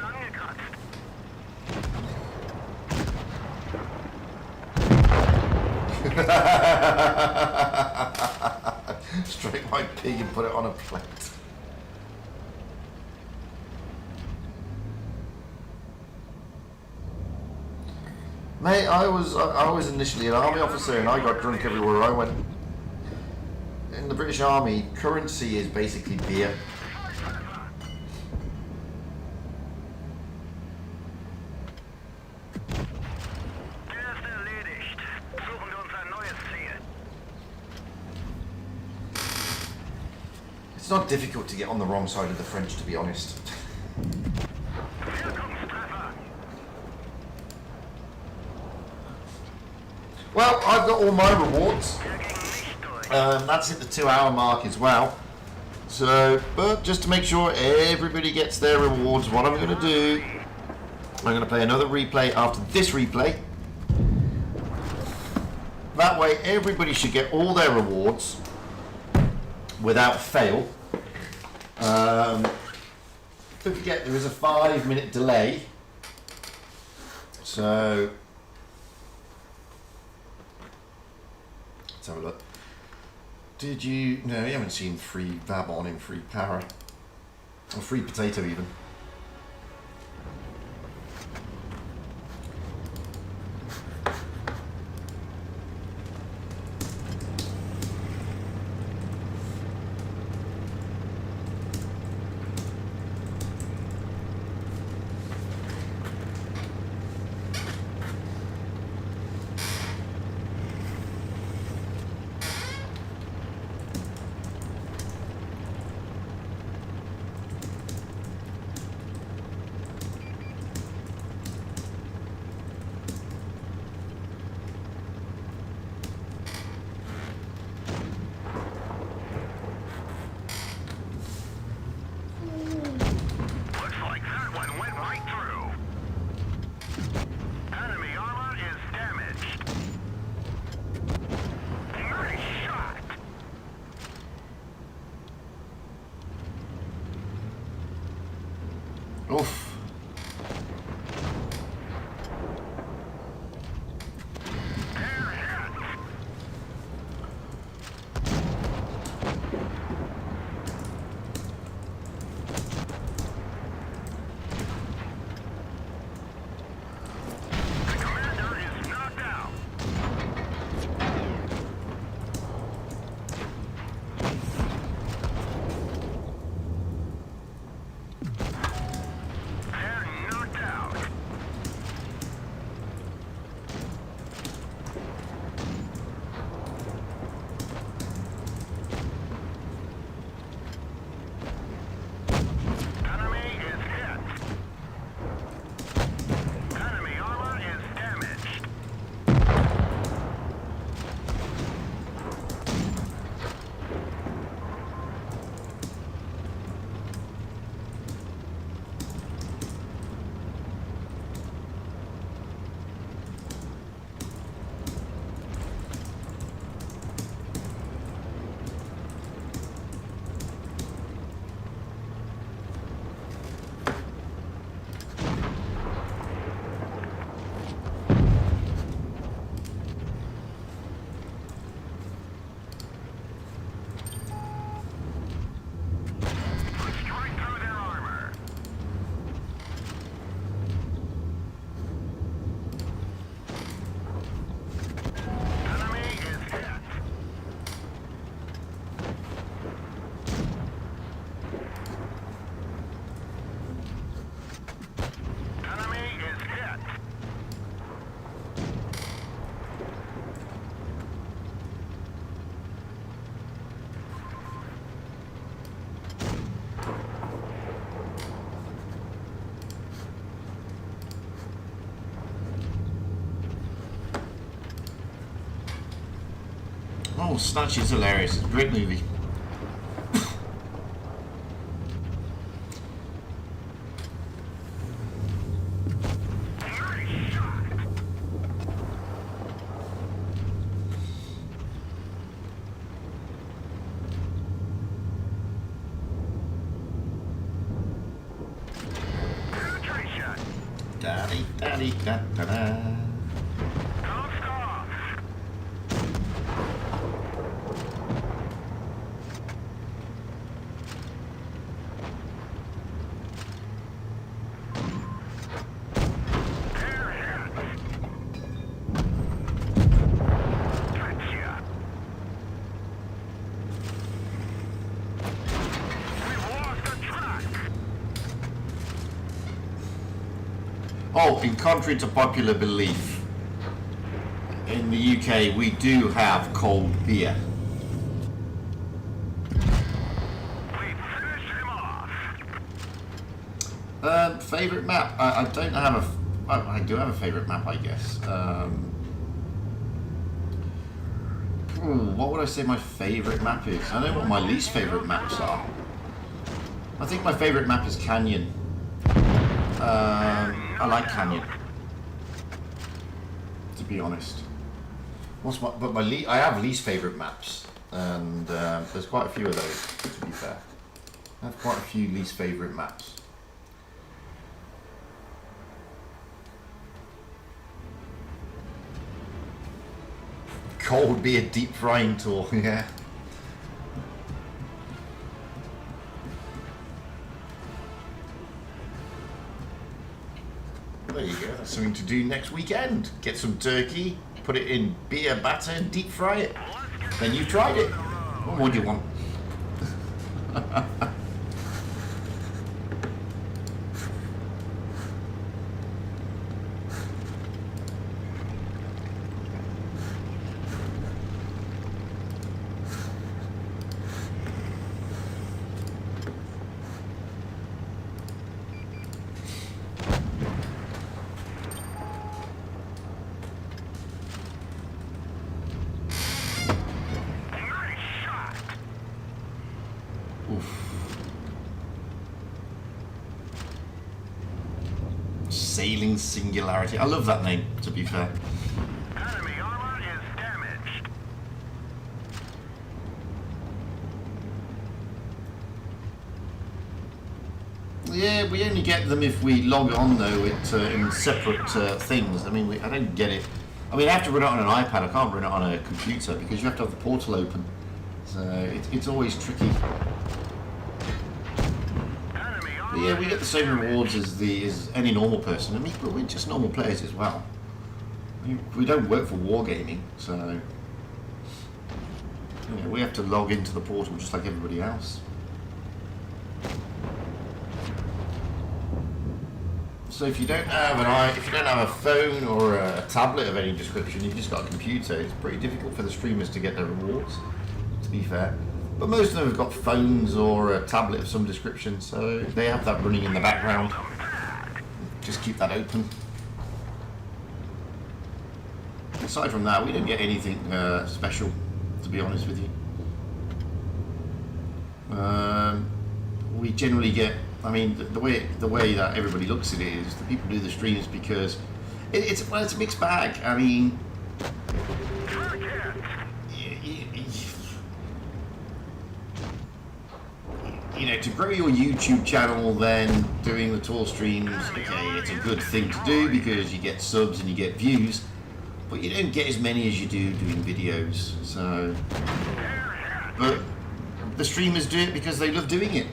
Straight my pig and put it on a plate. Mate, I was initially an army officer and I got drunk everywhere I went. In the British Army, currency is basically beer. It's not difficult to get on the wrong side of the French, to be honest. Well, I've got all my rewards. That's hit the 2-hour mark as well. So, but just to make sure everybody gets their rewards, what I'm going to do, I'm going to play another replay after this replay. That way everybody should get all their rewards without fail. Don't forget there is a 5-minute delay. So, let's have a look. Did you... No, you haven't seen free Vabon in free Para. Or free potato even. Oof. Oh, Snatch is hilarious. It's a great movie. Daddy, daddy, da da da. Oh, in contrary to popular belief, in the UK we do have cold beer. We finish him off. Favorite map? I don't have a. I do have a favorite map, I guess. What would I say my favorite map is? I know what my least favorite maps are. I think my favorite map is Canyon. I like Canyon, to be honest. I have least favorite maps, and there's quite a few of those. To be fair, I have quite a few least favorite maps. Cold beer deep frying tour, yeah. There you go, that's something to do next weekend. Get some turkey, put it in beer batter and deep fry it. Then you've tried it. What more do you want? Sailing Singularity. I love that name, to be fair. Enemy armor is damaged. Yeah, we only get them if we log on though in separate things. I mean, I don't get it. I mean, I have to run it on an iPad. I can't run it on a computer because you have to have the portal open. So it's always tricky. But yeah, we get the same rewards as any normal person. I mean, but we're just normal players as well. We don't work for Wargaming, so yeah, we have to log into the portal just like everybody else. So if you don't have a phone or a tablet of any description, you've just got a computer. It's pretty difficult for the streamers to get their rewards, to be fair. But most of them have got phones or a tablet of some description, so they have that running in the background. Just keep that open. Aside from that, we don't get anything special, to be honest with you. We generally get, I mean, the way that everybody looks at it is the people do the streams because it's a mixed bag. I mean, you know, to grow your YouTube channel, then doing the tour streams, okay, it's a good thing to do because you get subs and you get views, but you don't get as many as you do doing videos. So, but the streamers do it because they love doing it.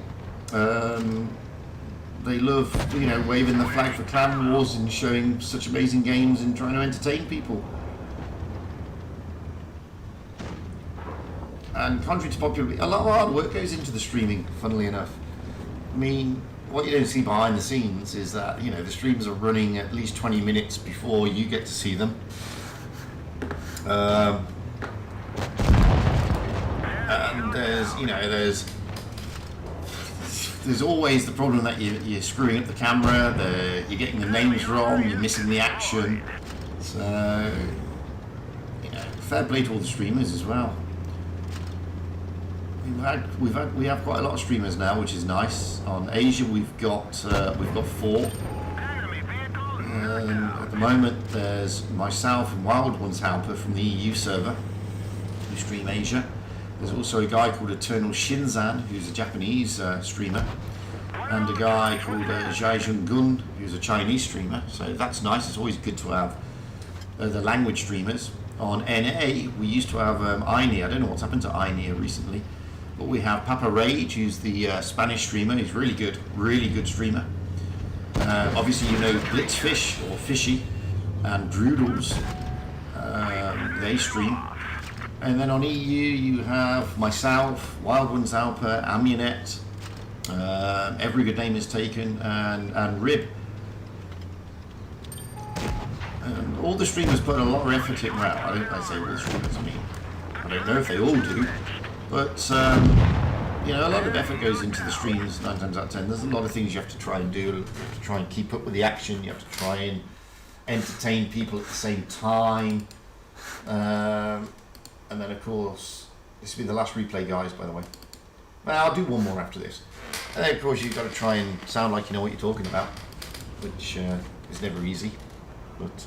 They love, you know, waving the flag for Clan Wars and showing such amazing games and trying to entertain people. And contrary to popular, a lot of hard work goes into the streaming, funnily enough. I mean, what you don't see behind the scenes is that, you know, the streams are running at least 20 minutes before you get to see them. And there's, you know, there's always the problem that you're screwing up the camera, you're getting the names wrong, you're missing the action. So, you know, fair play to all the streamers as well. We have quite a lot of streamers now, which is nice. On Asia, we've got 4. At the moment, there's myself and Wild Ones Halper from the EU server who stream Asia. There's also a guy called Eternal Shinzan, who's a Japanese streamer, and a guy called Jaijun Gun, who's a Chinese streamer. So that's nice. It's always good to have the language streamers. On NA, we used to have ISHTR. I don't know what's happened to ISHTR recently. But we have Papa Rage, who's the Spanish streamer. He's really good streamer. Obviously, you know Blitzfish or Fishy and Droodles. They stream. And then on EU, you have myself, Wild Ones Alper, Amunet, Every Good Name Is Taken, and Rib. all the streamers put a lot of effort in. Well, I say all the streamers. I mean, I don't know if they all do, but you know, a lot of effort goes into the streams. 9 times out of 10, there's a lot of things you have to try and do. You have to try and keep up with the action. You have to try and entertain people at the same time. And then, of course, this will be the last replay, guys. By the way, well, I'll do one more after this. And then, of course, you've got to try and sound like you know what you're talking about, which is never easy. But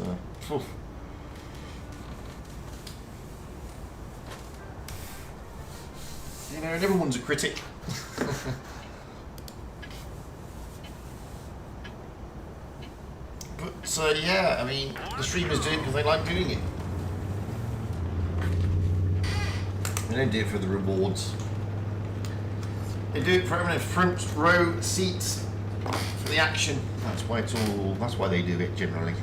you know, everyone's a critic. But yeah, I mean, the streamers do it because they like doing it. They don't do it for the rewards. They do it for having a front row seats for the action. That's why it's all. That's why they do it generally.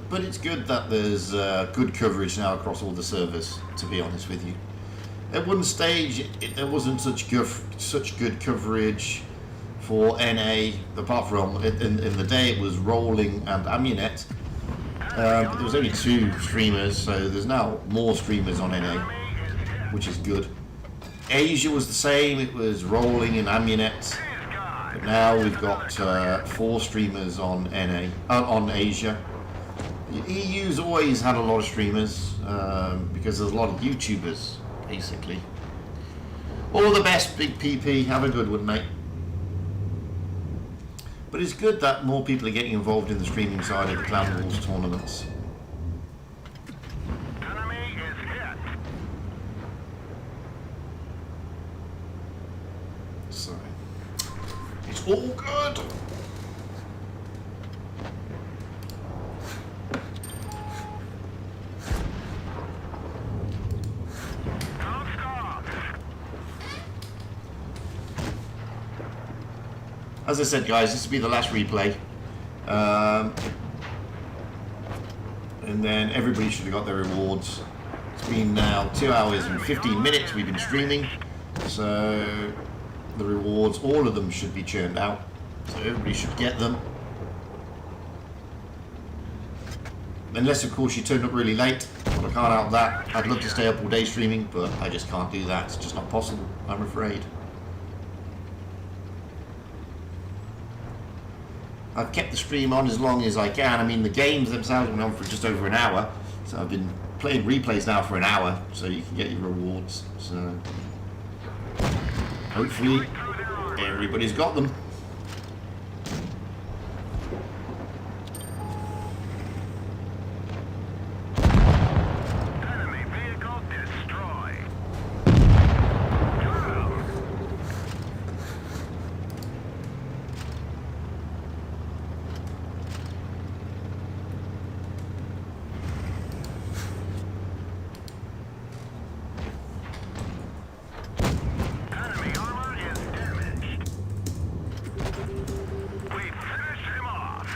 But it's good that there's good coverage now across all the servers, to be honest with you. At one stage, there wasn't such good coverage for NA, apart from in the day it was Rolling and Amunet. But there was only 2 streamers, so there's now more streamers on NA, which is good. Asia was the same, it was Rolling and Amunet. But now we've got 4 streamers on NA, on Asia. EU's always had a lot of streamers because there's a lot of YouTubers, basically. All the best, Big PP. Have a good one, mate. But it's good that more people are getting involved in the streaming side of the Clan Wars tournaments. Enemy is hit. So it's all good. As I said, guys, this will be the last replay. And then everybody should have got their rewards. It's been now 2 hours and 15 minutes we've been streaming. So the rewards, all of them should be churned out. So everybody should get them. Unless, of course, you turned up really late. But I can't help that. I'd love to stay up all day streaming, but I just can't do that. It's just not possible, I'm afraid. I've kept the stream on as long as I can. I mean, the games themselves went on for just over an hour. So I've been playing replays now for an hour, so you can get your rewards. So hopefully everybody's got them. Enemy vehicle destroyed. Enemy armor is damaged. We finish him off.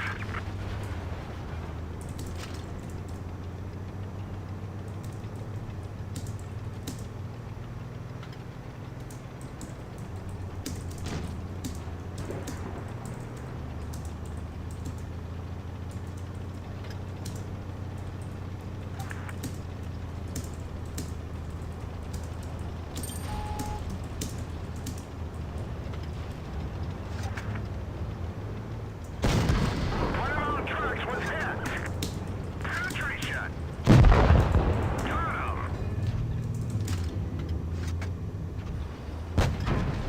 One of our trucks was hit. Penetration. Got him.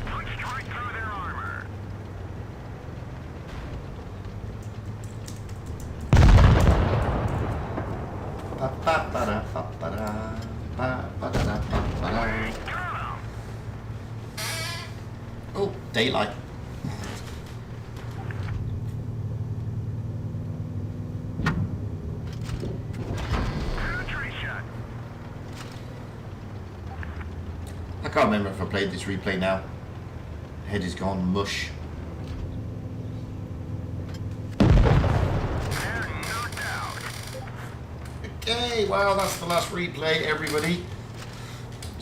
Punched right through their armor. Oh, daylight. Penetration. I can't remember if I played this replay now. Head is gone mush. They're knocked out. Okay, well, that's the last replay, everybody.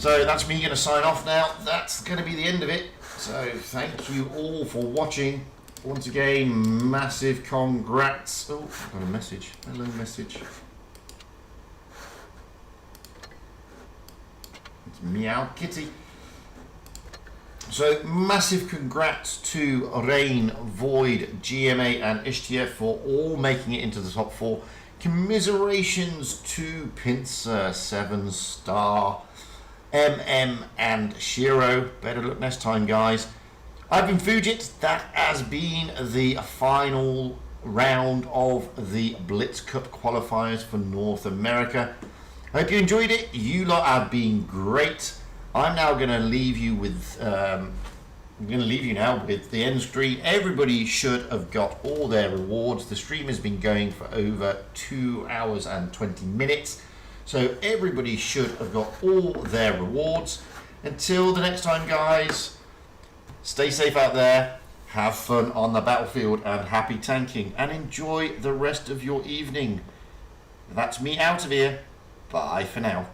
So that's me going to sign off now. That's going to be the end of it. So thank you all for watching. Once again, massive congrats. Oh, I've got a message. Hello, message. It's Meow Kitty. So massive congrats to Rain, Void, GMA and ISHTR for all making it into the top 4. Commiserations to Pincer, 7-star, and Shiro. Better luck next time, guys. I've been Fujit. That has been the final round of the Blitz Cup qualifiers for North America. I hope you enjoyed it. You lot have been great. I'm now going to leave you with now with the end screen. Everybody should have got all their rewards. The stream has been going for over 2 hours and 20 minutes. So everybody should have got all their rewards. Until the next time, guys, stay safe out there. Have fun on the battlefield and happy tanking. And enjoy the rest of your evening. That's me out of here. Bye for now.